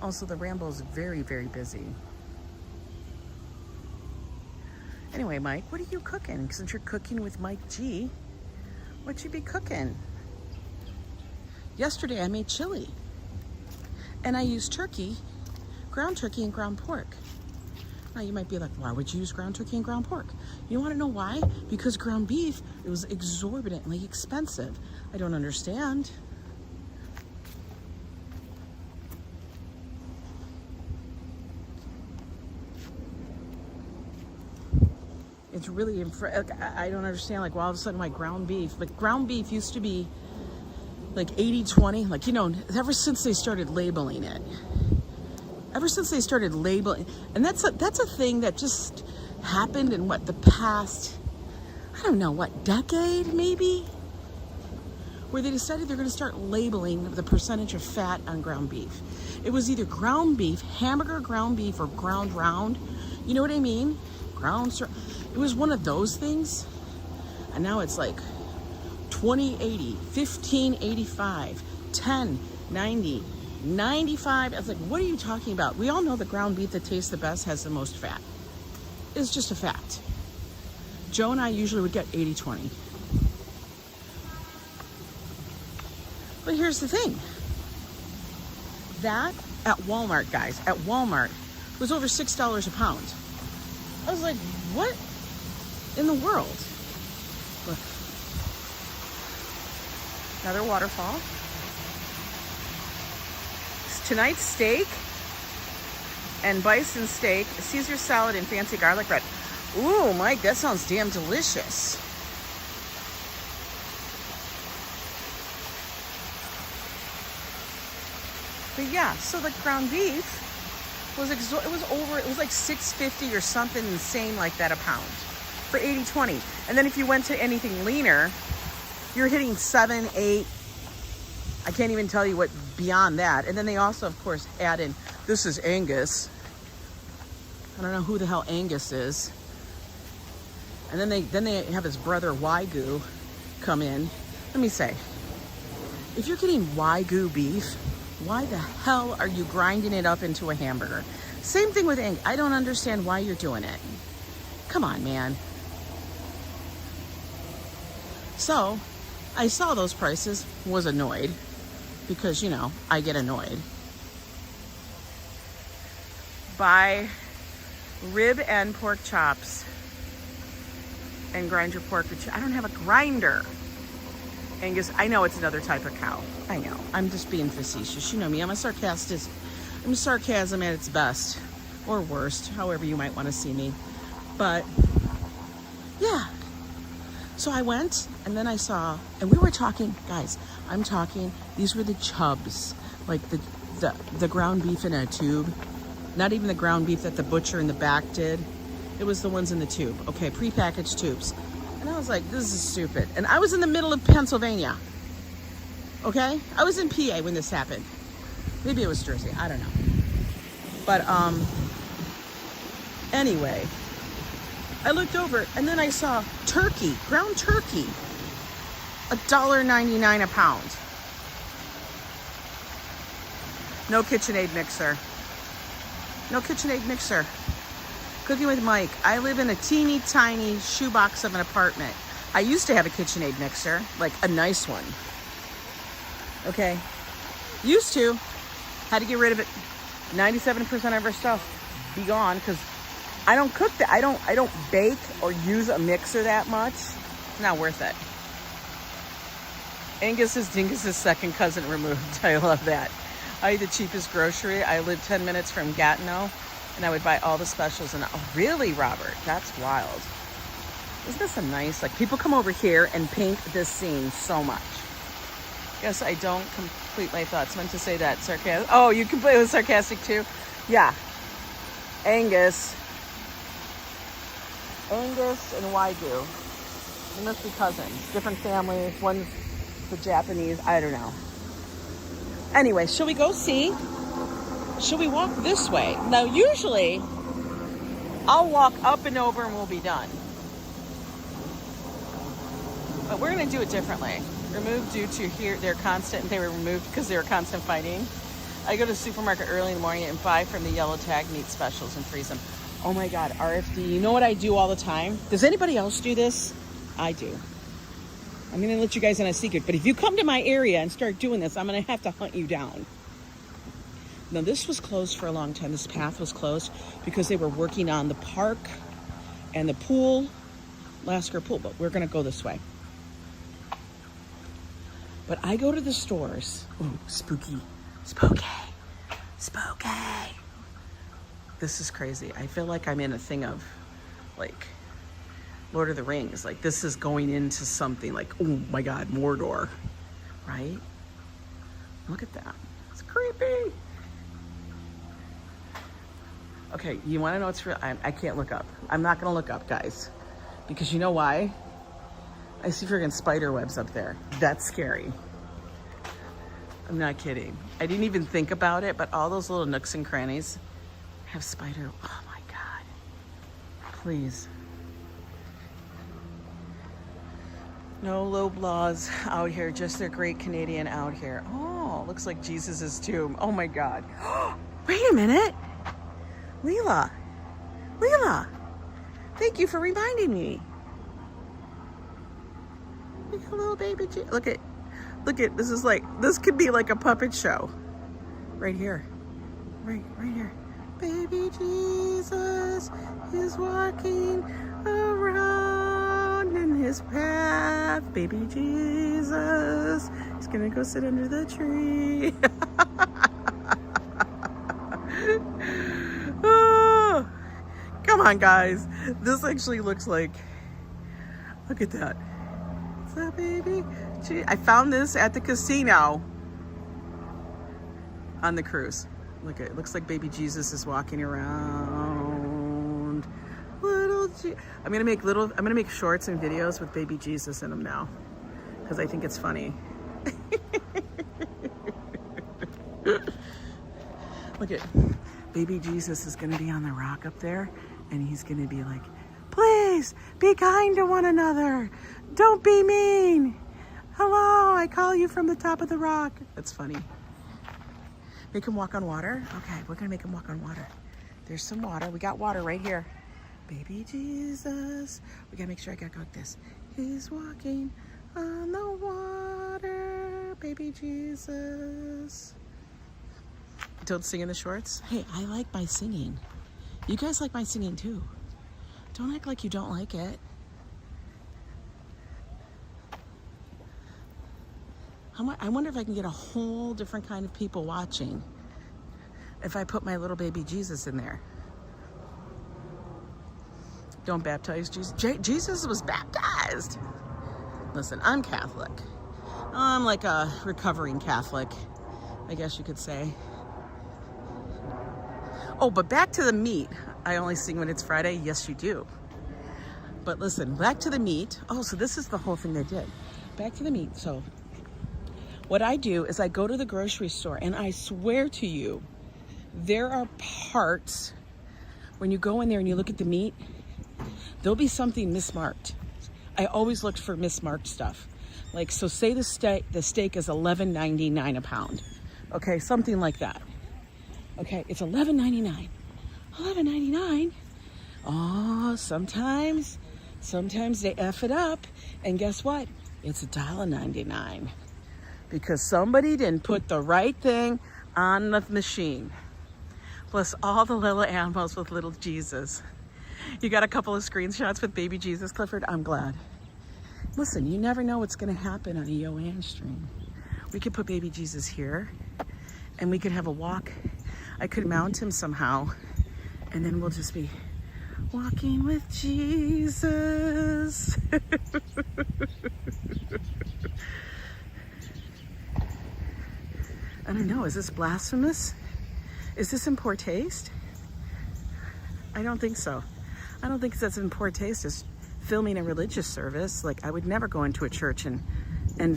Also, the ramble is very, very busy. Anyway, Mike, what are you cooking? Since you're cooking with Mike G, what you be cooking? Yesterday I made chili, and I used turkey, ground turkey and ground pork. Now you might be like, why would you use ground turkey and ground pork? You want to know why? Because ground beef, it was exorbitantly expensive. I don't understand. It's really, I don't understand, like, well, all of a sudden my ground beef, like ground beef used to be like 80-20, like, you know, ever since they started labeling it. Ever since they started labeling, and that's a thing that just happened in what, the past, I don't know, what, decade maybe? Where they decided they're gonna start labeling the percentage of fat on ground beef. It was either ground beef, hamburger ground beef, or ground round. You know what I mean? It was one of those things, and now it's like 20-80, 15-85, 10-90, 95. I was like, what are you talking about? We all know the ground beef that tastes the best has the most fat. It's just a fact. Joe and I usually would get 80-20. But here's the thing. That at Walmart, guys, at Walmart was over $6 a pound. I was like, what in the world? Look. Another waterfall. Tonight's steak and bison steak, Caesar salad, and fancy garlic bread. Ooh, Mike, that sounds damn delicious. But yeah, so the ground beef was it was like $6.50 or something insane like that a pound for 80-20. And then if you went to anything leaner, you're hitting 7, 8. I can't even tell you what beyond that. And then they also, of course, add in, this is Angus. I don't know who the hell Angus is. And then they have his brother Wagyu come in. Let me say, if you're getting Wagyu beef, why the hell are you grinding it up into a hamburger? Same thing with Angus. I don't understand why you're doing it. Come on, man. So, I saw those prices, was annoyed, because, you know, I get annoyed. Buy rib and pork chops and grind your pork. I don't have a grinder. Angus, I know it's another type of cow. I know. I'm just being facetious. You know me. I'm sarcasm at its best. Or worst, however you might want to see me. But, yeah. So I went, and then I saw, and we were talking, guys, I'm talking, these were the chubs. Like the ground beef in a tube. Not even the ground beef that the butcher in the back did. It was the ones in the tube. Okay, prepackaged tubes. And I was like, this is stupid. And I was in the middle of Pennsylvania. Okay? I was in PA when this happened. Maybe it was Jersey. I don't know. But, anyway, I looked over and then I saw turkey, ground turkey, $1.99 a pound. No KitchenAid mixer. No KitchenAid mixer. Cooking with Mike. I live in a teeny tiny shoebox of an apartment. I used to have a KitchenAid mixer, like a nice one. Okay. Used to. Had to get rid of it. 97% of our stuff be gone because I don't cook that. I don't bake or use a mixer that much. It's not worth it. Angus's Dingus's second cousin removed. I love that. I eat the cheapest grocery. I live 10 minutes from Gatineau, and I would buy all the specials. And oh, really, Robert? That's wild. Isn't this a nice, like, people come over here and paint this scene so much. Yes, I don't complete my thoughts. Meant to say that sarcastic. Oh, you can play with sarcastic too? Yeah. Angus and Wagyu. They must be cousins. Different families. One's the Japanese. I don't know. Anyway, shall we go see? Shall we walk this way? Now, usually, I'll walk up and over and we'll be done. But we're going to do it differently. Removed due to they were removed because they were constant fighting. I go to the supermarket early in the morning and buy from the yellow tag meat specials and freeze them. Oh my God, RFD. You know what I do all the time? Does anybody else do this? I do. I'm going to let you guys in a secret, but if you come to my area and start doing this, I'm going to have to hunt you down. Now, this was closed for a long time. This path was closed because they were working on the park and the pool, Lasker pool, but we're going to go this way. But I go to the stores. Ooh, spooky. Spooky. Spooky. This is crazy. I feel like I'm in a thing of, like, Lord of the Rings. Like, this is going into something like, oh my God, Mordor. Right? Look at that. It's creepy. Okay, you want to know what's real? I can't look up. I'm not going to look up, guys. Because you know why? I see freaking spider webs up there. That's scary. I'm not kidding. I didn't even think about it, but all those little nooks and crannies have spider. Oh my God. Please. No low blows out here, just a great Canadian out here. Oh, looks like Jesus' tomb. Oh my God. Wait a minute. Lila. Lila. Thank you for reminding me. Look at little baby Jesus. Look at, this could be like a puppet show. Right here. Right here. Baby Jesus is walking around in his path. Baby Jesus is gonna go sit under the tree. Oh, come on, guys. This actually looks like, look at that. What's that, baby? I found this at the casino on the cruise. Look at it. Looks like baby Jesus is walking around. I'm gonna make shorts and videos with baby Jesus in them now, because I think it's funny. Look at baby Jesus is gonna be on the rock up there, and he's gonna be like, please be kind to one another. Don't be mean. Hello, I call you from the top of the rock. That's funny. Make him walk on water? Okay, we're gonna make him walk on water. There's some water. We got water right here. Baby Jesus. We gotta make sure I got this. He's walking on the water. Baby Jesus. Don't sing in the shorts? Hey, I like my singing. You guys like my singing too. Don't act like you don't like it. I wonder if I can get a whole different kind of people watching if I put my little baby Jesus in there. Don't baptize Jesus. Jesus was baptized. Listen, I'm Catholic. I'm like a recovering Catholic, I guess you could say. Oh, but back to the meat. I only sing when it's Friday. Yes, you do. But listen, back to the meat. Oh, so this is the whole thing they did. Back to the meat. So what I do is I go to the grocery store, and I swear to you, there are parts when you go in there and you look at the meat, there'll be something mismarked. I always looked for mismarked stuff. Like, so say the steak is $11.99 a pound. Okay, something like that. Okay, it's $11.99. $11.99? Oh, sometimes they F it up, and guess what? It's $1.99. Because somebody didn't put the right thing on the machine. Plus all the little animals with little Jesus. You got a couple of screenshots with baby Jesus, Clifford? I'm glad. Listen, you never know what's gonna happen on a Yo Ang stream. We could put baby Jesus here, and we could have a walk. I could mount him somehow, and then we'll just be walking with Jesus. I don't know, is this blasphemous? Is this in poor taste? I don't think so. I don't think that's in poor taste. It's filming a religious service. Like, I would never go into a church and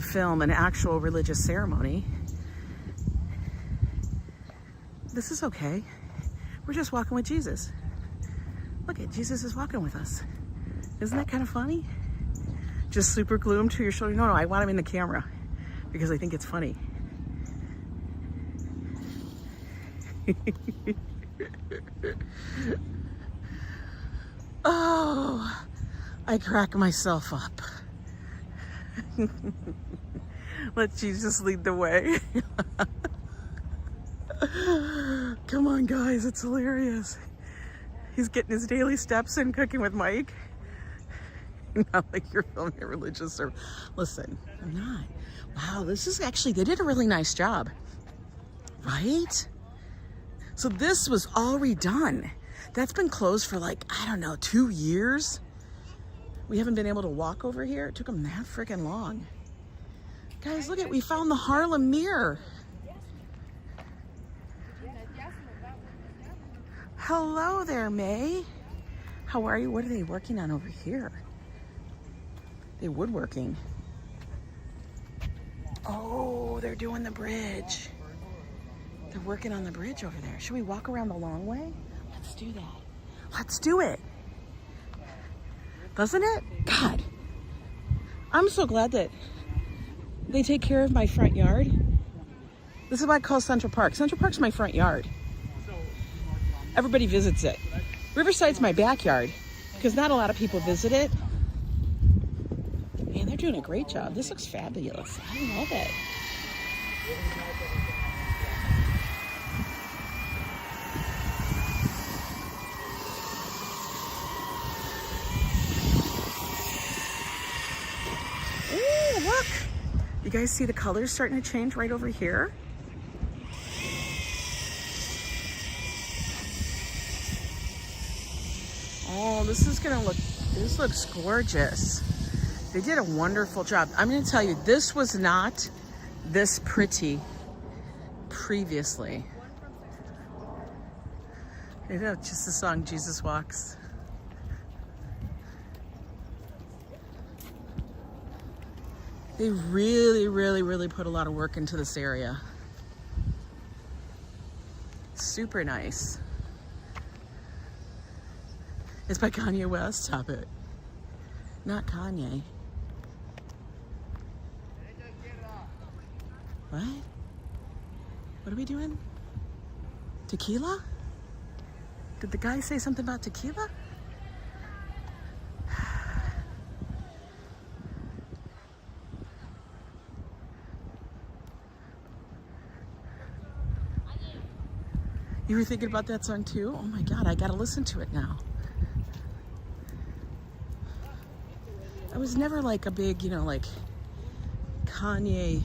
film an actual religious ceremony. this is okay. We're just walking with Jesus. Look at Jesus is walking with us. Isn't that kind of funny? Just super glue him to your shoulder. No, I want him in the camera because I think it's funny. Oh, I crack myself up. Let Jesus lead the way. Come on, guys, it's hilarious. He's getting his daily steps in, cooking with Mike. Not like you're filming a religious service. Listen, I'm not. Wow, this is actually, they did a really nice job, right? So this was all redone. That's been closed for like, I don't know, 2 years. We haven't been able to walk over here. It took them that freaking long. Guys, look at, we found the Harlem Mirror. Hello there, May. How are you? What are they working on over here? They woodworking. Oh, they're doing the bridge. They're working on the bridge over there. Should we walk around the long way? Let's do that. Let's do it. Doesn't it? God, I'm so glad that they take care of my front yard. This is what I call Central Park. Central Park's my front yard. Everybody visits it. Riverside's my backyard because not a lot of people visit it. Man, they're doing a great job. This looks fabulous. I love it. Ooh, look. You guys see the colors starting to change right over here? Oh, this looks gorgeous. They did a wonderful job. I'm gonna tell you, this was not this pretty previously. You know, just the song Jesus Walks. They really put a lot of work into this area. Super nice. It's by Kanye West. Stop it. Not Kanye. What? What are we doing? Tequila? Did the guy say something about tequila? You were thinking about that song too? Oh my God, I gotta listen to it now. I was never like a big, like Kanye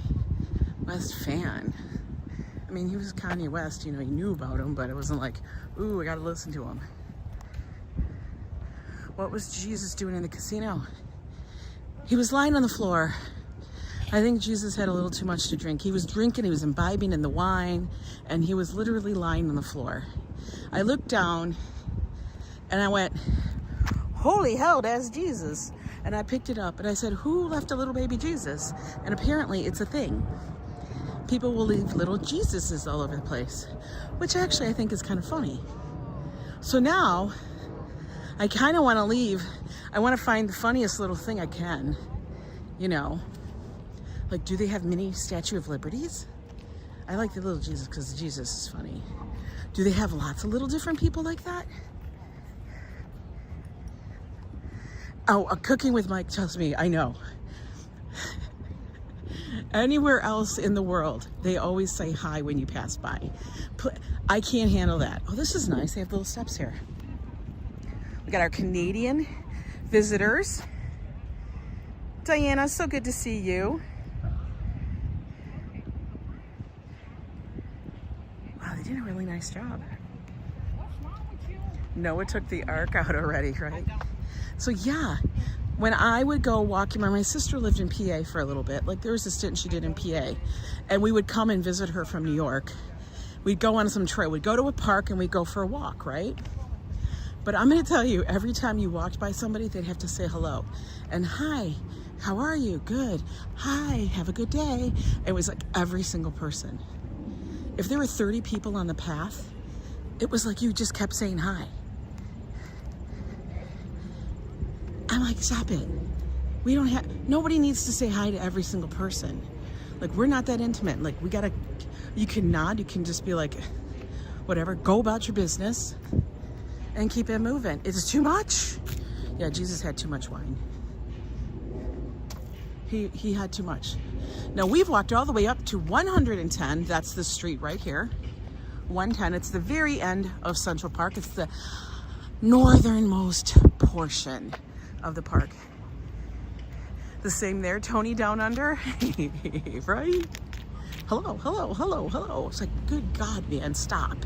West fan. I mean, he was Kanye West, you knew about him, but it wasn't like, ooh, I gotta listen to him. What was Jesus doing in the casino? He was lying on the floor. I think Jesus had a little too much to drink. He was drinking, he was imbibing in the wine, and he was literally lying on the floor. I looked down and I went, holy hell, that's Jesus. And I picked it up and I said, who left a little baby Jesus? And apparently it's a thing. People will leave little Jesuses all over the place, which actually I think is kind of funny. So now I kind of want to leave. I want to find the funniest little thing I can, Like, do they have mini Statue of Liberties? I like the little Jesus because Jesus is funny. Do they have lots of little different people like that? Oh, Cooking with Mike tells me, I know. Anywhere else in the world, they always say hi when you pass by. I can't handle that. Oh, this is nice. They have little steps here. We got our Canadian visitors. Diana, so good to see you. Wow, they did a really nice job. Noah took the ark out already, right? So yeah, when I would go walking, my sister lived in PA for a little bit. Like, there was a stint she did in PA, and we would come and visit her from New York. We'd go on some trail. We'd go to a park and we'd go for a walk, right? But I'm gonna tell you, every time you walked by somebody, they'd have to say hello. And hi, how are you? Good. Hi, have a good day. It was like every single person. If there were 30 people on the path, it was like you just kept saying hi. I'm like, stop it. We don't have, nobody needs to say hi to every single person. Like, we're not that intimate. Like, we gotta, you can nod, you can just be like, whatever, go about your business and keep it moving. It's too much. Yeah, Jesus had too much wine. He had too much. Now, we've walked all the way up to 110. That's the street right here. 110. It's the very end of Central Park. It's the northernmost portion of the park. The same there, Tony down under. Right? Hello, hello, hello, hello. It's like, good God, man, stop.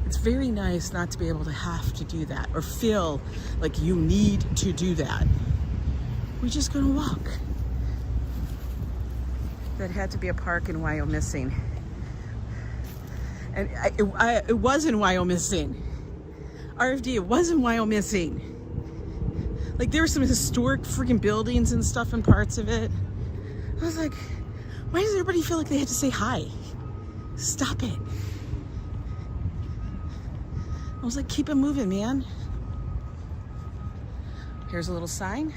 It's very nice not to be able to have to do that or feel like you need to do that. We're just gonna walk. That had to be a park in Wyomissing. And it was in Wyomissing. RFD, it was in Wyomissing. Like, there were some historic freaking buildings and stuff in parts of it. I was like, why does everybody feel like they had to say hi? Stop it. I was like, keep it moving, man. Here's a little sign.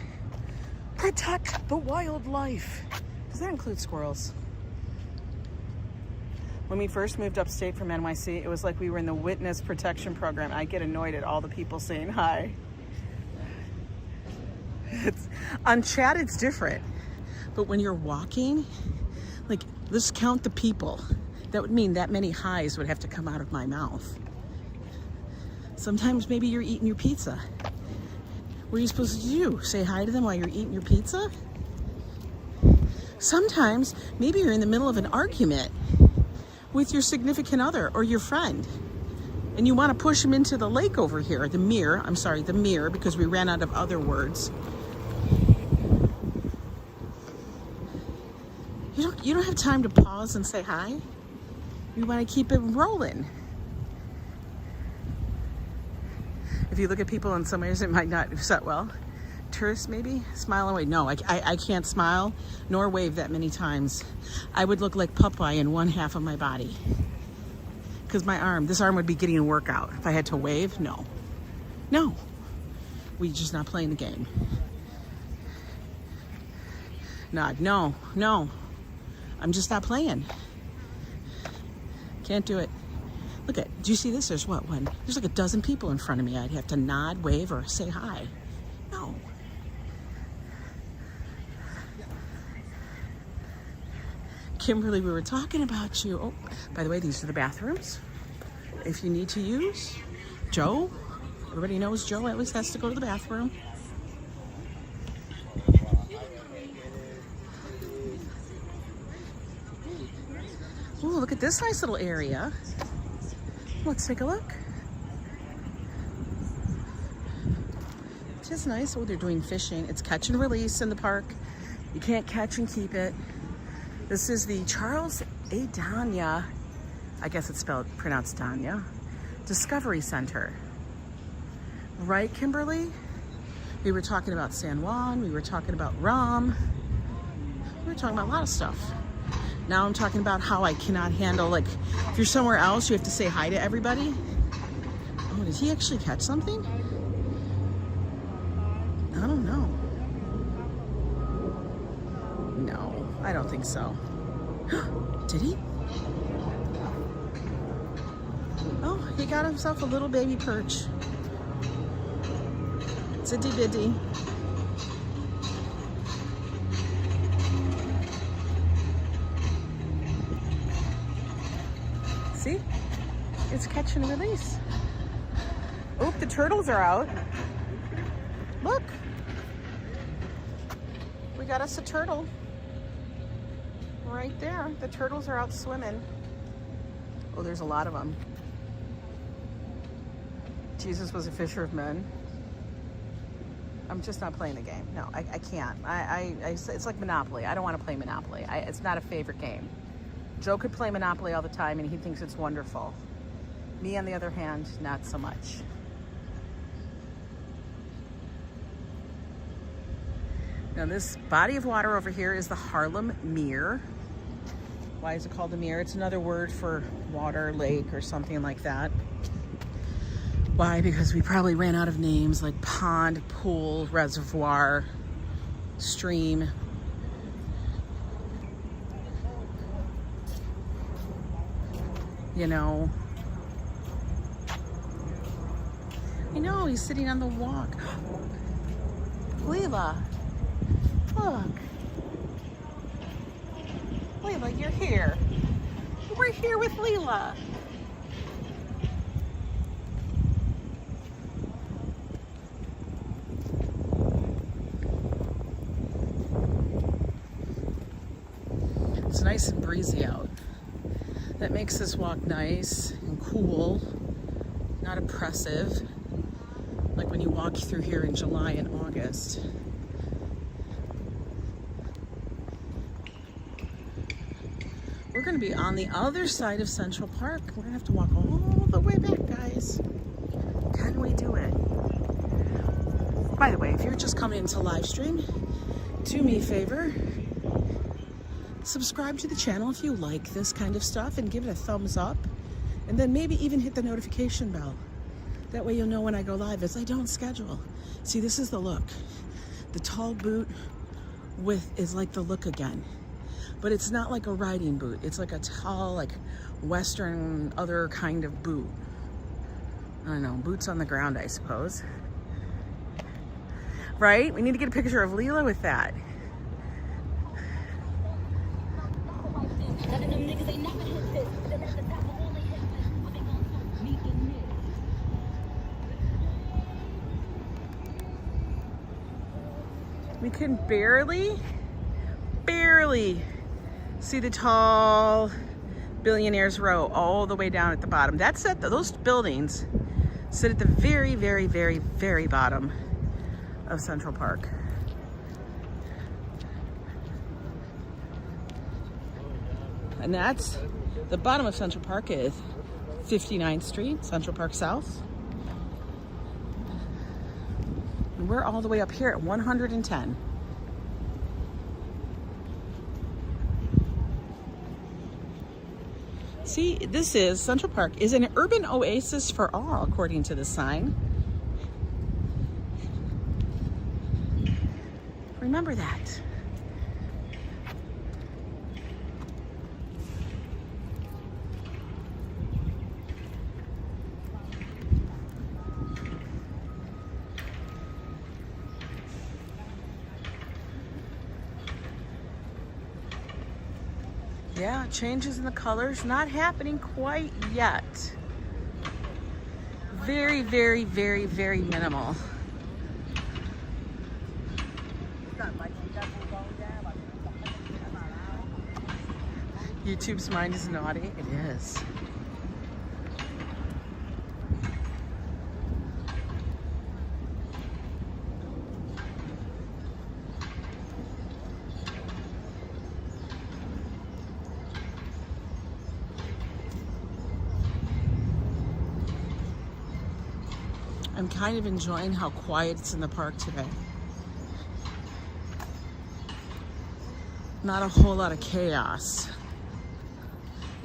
Protect the wildlife. Does that include squirrels? When we first moved upstate from NYC, it was like we were in the witness protection program. I get annoyed at all the people saying hi. On chat, it's different. But when you're walking, like, let's count the people. That would mean that many highs would have to come out of my mouth. Sometimes maybe you're eating your pizza. What are you supposed to do? Say hi to them while you're eating your pizza? Sometimes maybe you're in the middle of an argument with your significant other or your friend, and you want to push them into the lake over here, the mirror, because we ran out of other words. You don't have time to pause and say hi. You want to keep it rolling. If you look at people in some ways, it might not set well. Tourists, maybe? Smile and wave. No, I can't smile nor wave that many times. I would look like Popeye in one half of my body. Because this arm would be getting a workout. If I had to wave, no. No. We're just not playing the game. Nod, no. I'm just not playing. Can't do it. Look at, do you see this? There's what, one? There's like a dozen people in front of me. I'd have to nod, wave, or say hi. No. Kimberly, we were talking about you. Oh, by the way, these are the bathrooms. If you need to use. Joe, everybody knows Joe always has to go to the bathroom. Ooh, look at this nice little area. Let's take a look. It's just nice. Oh, they're doing fishing. It's catch and release in the park. You can't catch and keep it. This is the Charles A. Dania, I guess it's pronounced Dania, Discovery Center. Right, Kimberly? We were talking about San Juan. We were talking about rum. We were talking about a lot of stuff. Now I'm talking about how I cannot handle, like, if you're somewhere else, you have to say hi to everybody. Oh, did he actually catch something? I don't know. No, I don't think so. Did he? Oh, he got himself a little baby perch. It's a itty-bitty. See? It's catch and release. Oh, the turtles are out. Look. We got us a turtle. Right there. The turtles are out swimming. Oh, there's a lot of them. Jesus was a fisher of men. I'm just not playing the game. No, I can't. It's like Monopoly. I don't want to play Monopoly. It's not a favorite game. Joe could play Monopoly all the time and he thinks it's wonderful. Me, on the other hand, not so much. Now this body of water over here is the Harlem Mere. Why is it called the Mere? It's another word for water, lake, or something like that. Why? Because we probably ran out of names like pond, pool, reservoir, stream. You know. I know, he's sitting on the walk. Lila, look. Lila, you're here. We're here with Lila. It's nice and breezy out. That makes this walk nice and cool, not oppressive, like when you walk through here in July and August. We're going to be on the other side of Central Park. We're going to have to walk all the way back, guys. Can we do it? By the way, if you're just coming into live stream, do me a favor. Subscribe to the channel if you like this kind of stuff and give it a thumbs up. And then maybe even hit the notification bell. That way you'll know when I go live, as I don't schedule. See, this is the look. The tall boot is like the look again. But it's not like a riding boot. It's like a tall, like Western other kind of boot. I don't know, boots on the ground, I suppose. Right? We need to get a picture of Lila with that. We can barely see the tall Billionaires Row all the way down at the bottom. That's it. Those buildings sit at the very, very, very, very bottom of Central Park. And that's the bottom of Central Park is 59th Street, Central Park South. And we're all the way up here at 110. See, this is Central Park is an urban oasis for all, according to the sign. Remember that. Yeah, changes in the colors, not happening quite yet. Very, very, very, very minimal. YouTube's mind is naughty. It is. I'm kind of enjoying how quiet it's in the park today. Not a whole lot of chaos.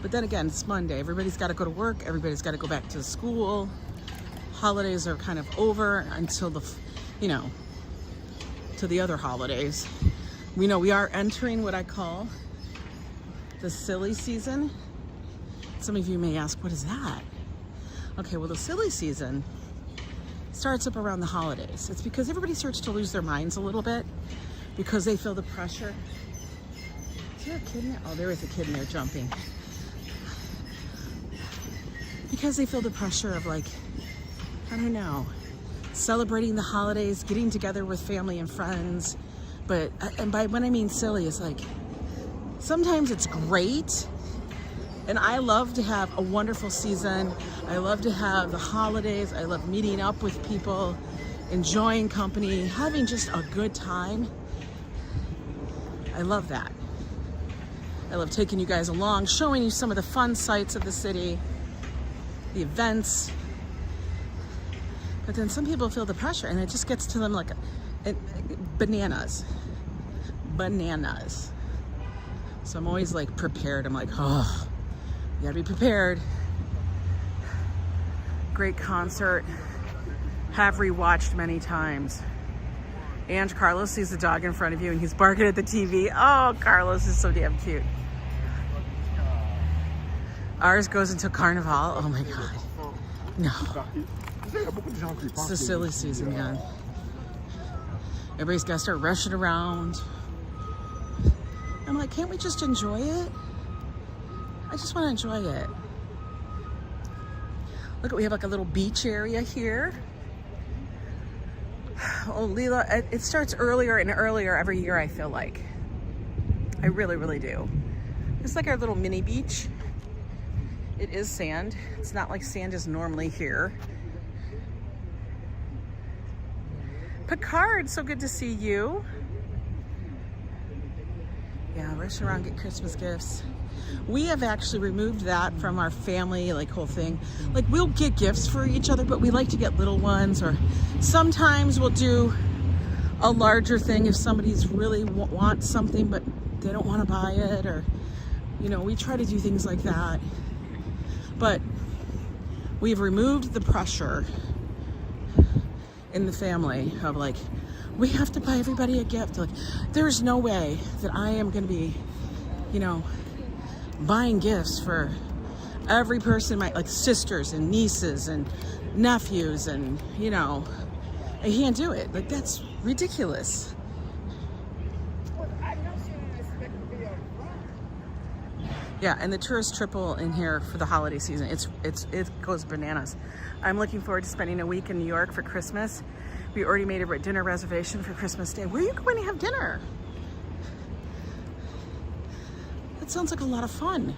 But then again, it's Monday. Everybody's got to go to work. Everybody's got to go back to school. Holidays are kind of over until the, to the other holidays. We know we are entering what I call the silly season. Some of you may ask, what is that? Okay, well, the silly season starts up around the holidays. It's because everybody starts to lose their minds a little bit because they feel the pressure. Is there a kid in there? Oh, there is a kid in there jumping. Because they feel the pressure of, like, I don't know, celebrating the holidays, getting together with family and friends. But, and by when I mean silly, it's like, sometimes it's great. And I love to have a wonderful season. I love to have the holidays. I love meeting up with people, enjoying company, having just a good time. I love that. I love taking you guys along, showing you some of the fun sights of the city, the events. But then some people feel the pressure and it just gets to them like bananas. bananas. So I'm always like prepared. I'm like, oh, you gotta be prepared. Great concert. Have rewatched many times. And Carlos sees the dog in front of you and he's barking at the TV. Oh, Carlos is so damn cute. Ours goes until Carnival. Oh my God. No. It's the silly season again. Everybody's got to start rushing around. I'm like, can't we just enjoy it? I just want to enjoy it. Look, we have like a little beach area here. Oh, Lila, it starts earlier and earlier every year, I feel like. I really, really do. It's like our little mini beach. It is sand. It's not like sand is normally here. Picard, so good to see you. Yeah, rush around, get Christmas gifts. We have actually removed that from our family, like, whole thing. Like, we'll get gifts for each other, but we like to get little ones, or sometimes we'll do a larger thing if somebody's really wants something, but they don't want to buy it, or, you know, we try to do things like that. But we've removed the pressure in the family of like, we have to buy everybody a gift. Like, there's no way that I am going to be, you know, buying gifts for every person, my like sisters and nieces and nephews, and you know, I can't do it. Like, that's ridiculous. Yeah, and the tourist triple in here for the holiday season. It goes bananas. I'm looking forward to spending a week in New York for Christmas. We already made a dinner reservation for Christmas Day. Where are you going to have dinner? That sounds like a lot of fun.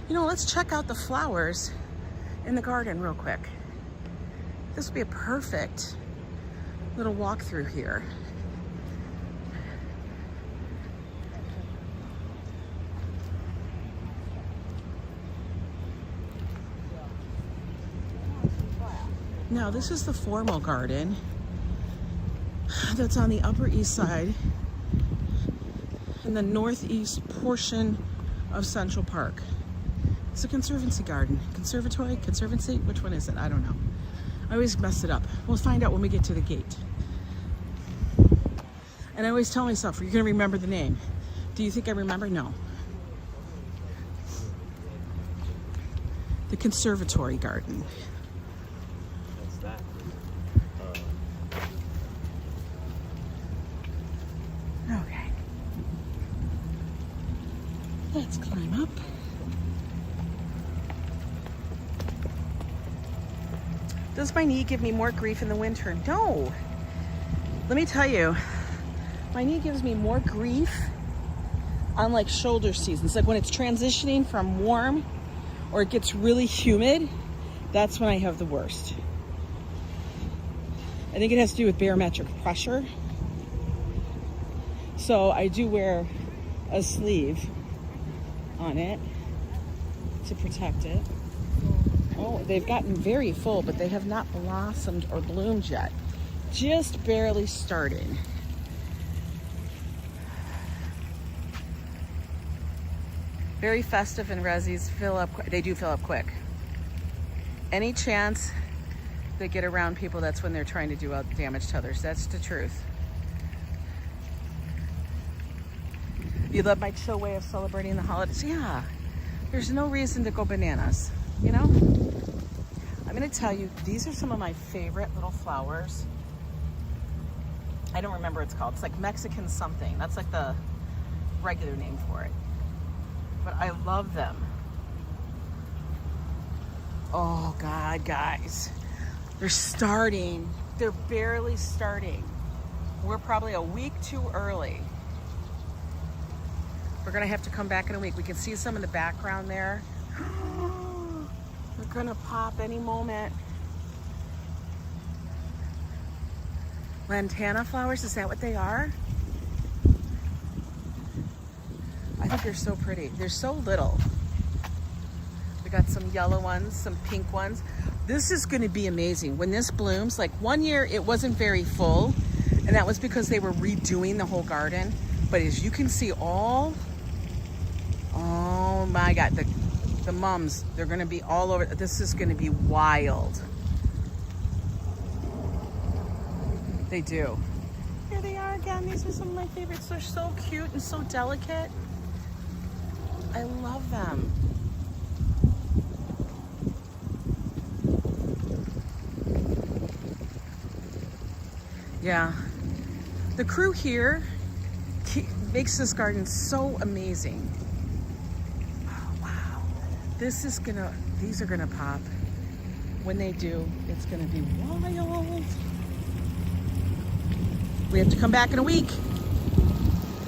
You know, let's check out the flowers in the garden real quick. This would be a perfect little walk through here. Now, this is the formal garden that's on the Upper East Side in the northeast portion of Central Park. It's a conservancy garden. Conservatory? Conservancy? Which one is it? I don't know. I always mess it up. We'll find out when we get to the gate. And I always tell myself, you're going to remember the name. Do you think I remember? No. The conservatory garden. Okay. Let's climb up. Does my knee give me more grief in the winter? No. Let me tell you, my knee gives me more grief on like shoulder seasons. Like when it's transitioning from warm or it gets really humid, that's when I have the worst. I think it has to do with barometric pressure. So I do wear a sleeve on it to protect it. Oh, they've gotten very full, but they have not blossomed or bloomed yet. Just barely starting. Very festive, and resis fill up. They do fill up quick. Any chance they get around people, that's when they're trying to do damage to others. That's the truth. You love my chill way of celebrating the holidays? Yeah. There's no reason to go bananas, you know? I'm gonna tell you, these are some of my favorite little flowers. I don't remember what it's called. It's like Mexican something. That's like the regular name for it. But I love them. Oh God, guys. They're starting. They're barely starting. We're probably a week too early. We're gonna have to come back in a week. We can see some in the background there. They're gonna pop any moment. Lantana flowers, is that what they are? I think they're so pretty. They're so little. We got some yellow ones, some pink ones. This is gonna be amazing. When this blooms, like one year it wasn't very full And that was because they were redoing the whole garden. But as you can see, oh my God, the mums, they're gonna be all over. This is gonna be wild. They do. Here they are again. These are some of my favorites. They're so cute and so delicate. I love them. Yeah. The crew here makes this garden so amazing. Oh, wow. These are gonna pop. When they do, it's gonna be wild. We have to come back in a week.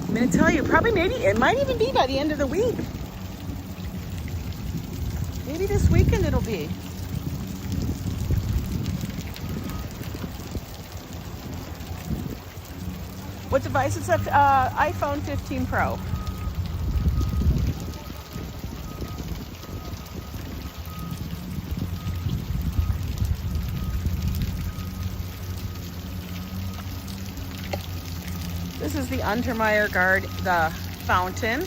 I'm gonna tell you, maybe, it might even be by the end of the week. Maybe this weekend it'll be. What device is that? iPhone 15 Pro. This is the Untermeyer the fountain.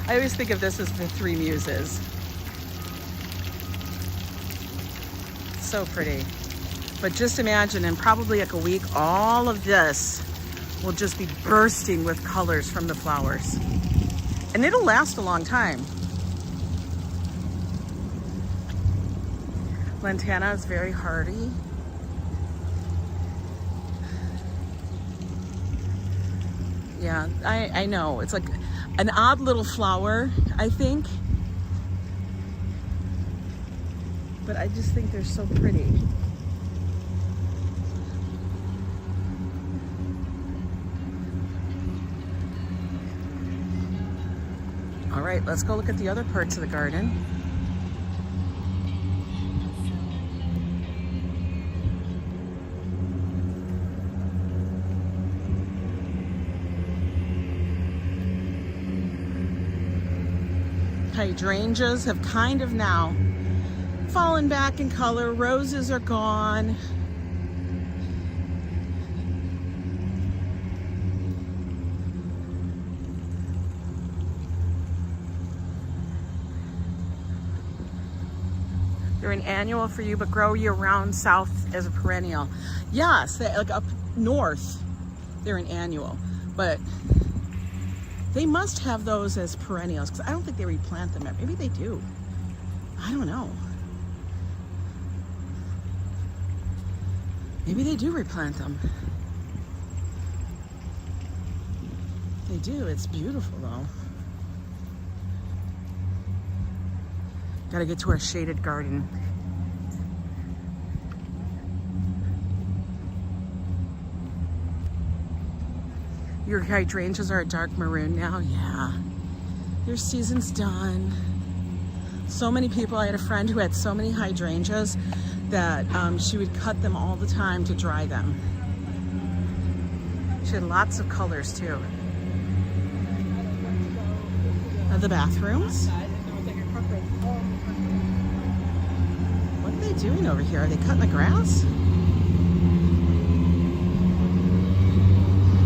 I always think of this as the Three Muses. So pretty. But just imagine, in probably like a week, all of this will just be bursting with colors from the flowers. And it'll last a long time. Lantana is very hardy. Yeah, I know. It's like an odd little flower, I think. But I just think they're so pretty. All right, let's go look at the other parts of the garden. Hydrangeas have kind of now fallen back in color. Roses are gone. They're an annual for you, but grow year-round south as a perennial. Yes, like up north, they're an annual, but they must have those as perennials because I don't think they replant them. Maybe they do. I don't know. Maybe they do replant them. They do. It's beautiful though. Got to get to our shaded garden. Your hydrangeas are a dark maroon now? Yeah. Your season's done. So many people, I had a friend who had so many hydrangeas that she would cut them all the time to dry them. She had lots of colors too. The bathrooms. What are they doing over here? Are they cutting the grass?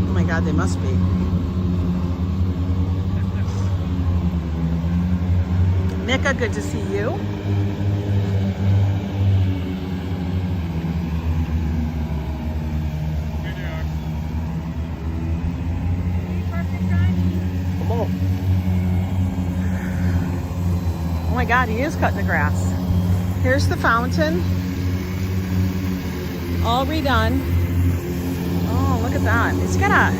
Oh my God, they must be. Mika, good to see you. Come on. Oh my God, he is cutting the grass. Here's the fountain. All redone. Oh, look at that. It's got a...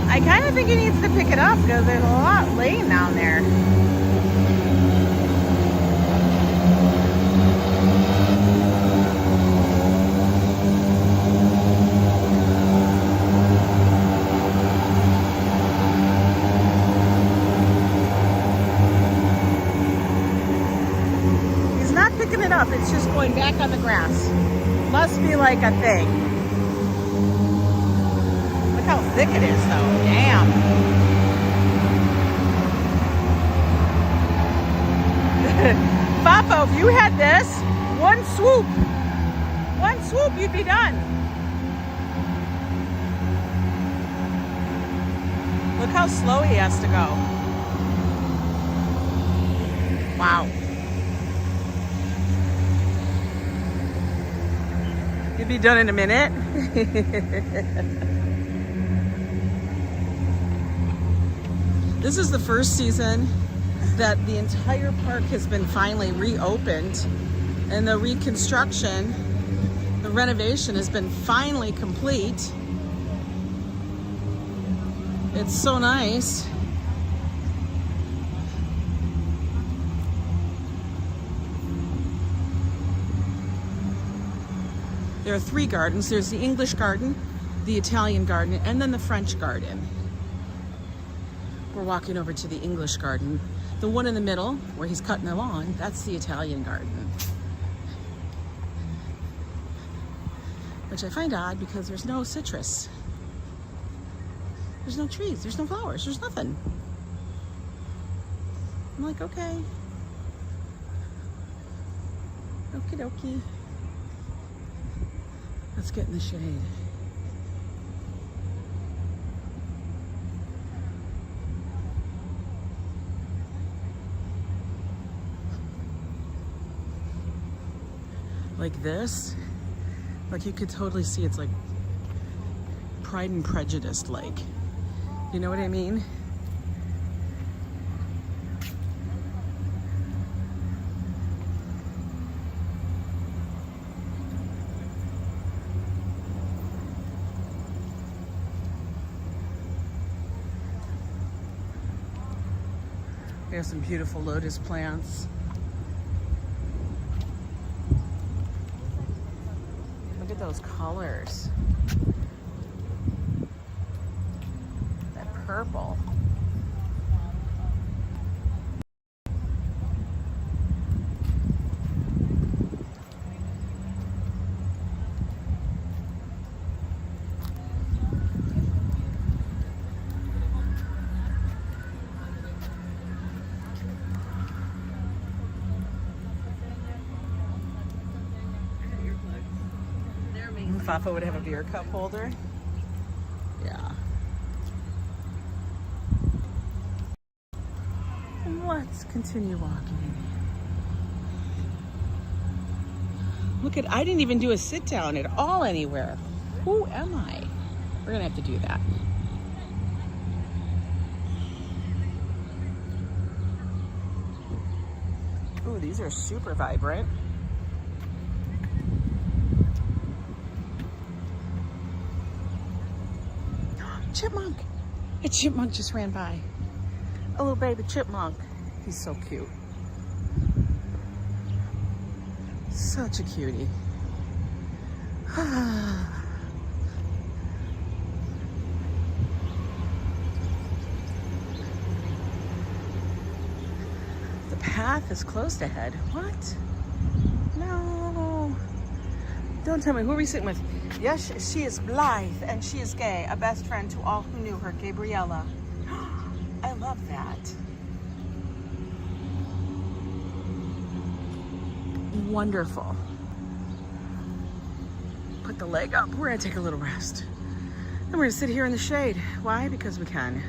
I kind of think he needs to pick it up because there's a lot laying down there. He's not picking it up. It's just going back on the grass. Must be like a thing. Look how thick it is though. Damn. Fafo, if you had this, one swoop, you'd be done. Look how slow he has to go. Wow. You'll be done in a minute. This is the first season that the entire park has been finally reopened, and the reconstruction, the renovation has been finally complete. It's so nice. There are 3 gardens. There's the English garden, the Italian garden, and then the French garden. We're walking over to the English garden. The one in the middle, where he's cutting the lawn, that's the Italian garden. Which I find odd because there's no citrus. There's no trees, there's no flowers, there's nothing. I'm like, okay. Okie dokie. Let's get in the shade. Like this, like you could totally see it's like Pride and Prejudice like. You know what I mean? We have some beautiful lotus plants. Look at those colors. That purple. Fafa would have a beer cup holder. Yeah. Let's continue walking. Look at, I didn't even do a sit down at all anywhere. Who am I? We're gonna have to do that. Ooh, these are super vibrant. Chipmunk. A chipmunk just ran by. A little baby chipmunk. He's so cute. Such a cutie. The path is closed ahead. What? No. Don't tell me. Who are we sitting with? Yes, she is blithe and she is gay, a best friend to all who knew her, Gabriella. I love that. Wonderful. Put the leg up. We're gonna take a little rest. And we're gonna sit here in the shade. Why? Because we can.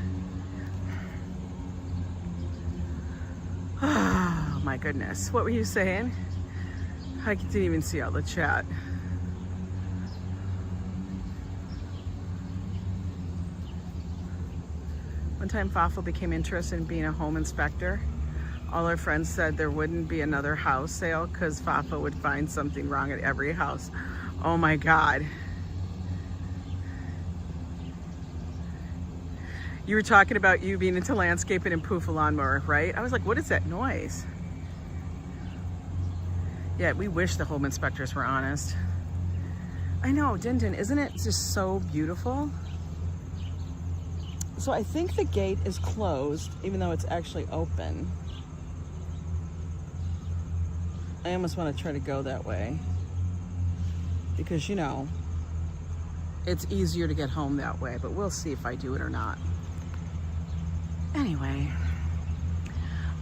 Oh my goodness. What were you saying? I didn't even see all the chat. One time Fafa became interested in being a home inspector. All our friends said there wouldn't be another house sale because Fafa would find something wrong at every house. Oh my God. You were talking about you being into landscaping and poof a lawnmower, right? I was like, what is that noise? Yeah, we wish the home inspectors were honest. I know, Din, isn't it just so beautiful? So I think the gate is closed, even though it's actually open. I almost want to try to go that way. Because, you know, it's easier to get home that way, but we'll see if I do it or not. Anyway,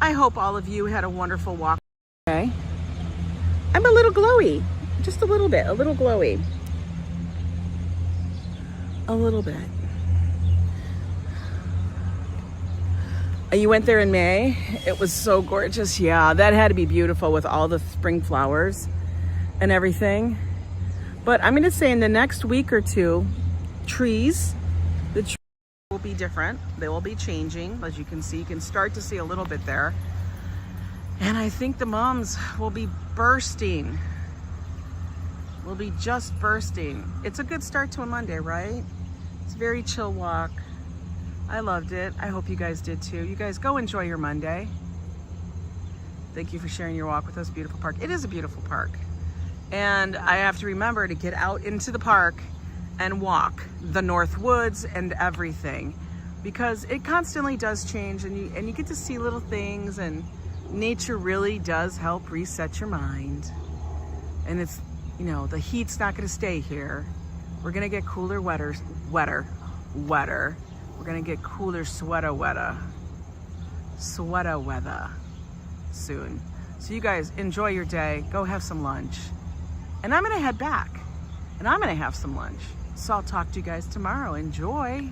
I hope all of you had a wonderful walk. Okay. I'm a little glowy, just a little bit, a little glowy. A little bit. You went there in May? It was so gorgeous. Yeah, that had to be beautiful with all the spring flowers and everything. But I'm gonna say in the next week or two, the trees will be different. They will be changing. As you can see, you can start to see a little bit there. And I think the mums will be bursting. Will be just bursting. It's a good start to a Monday, right? It's a very chill walk. I loved it. I hope you guys did too. You guys go enjoy your Monday. Thank you for sharing your walk with us. Beautiful park. It is a beautiful park. And I have to remember to get out into the park and walk the North Woods and everything, because it constantly does change, and you get to see little things, and nature really does help reset your mind. And it's, you know, the heat's not going to stay here. We're going to get cooler, wetter. We're gonna get cooler sweater weather soon. So you guys enjoy your day, go have some lunch. And I'm gonna head back and I'm gonna have some lunch. So I'll talk to you guys tomorrow. Enjoy.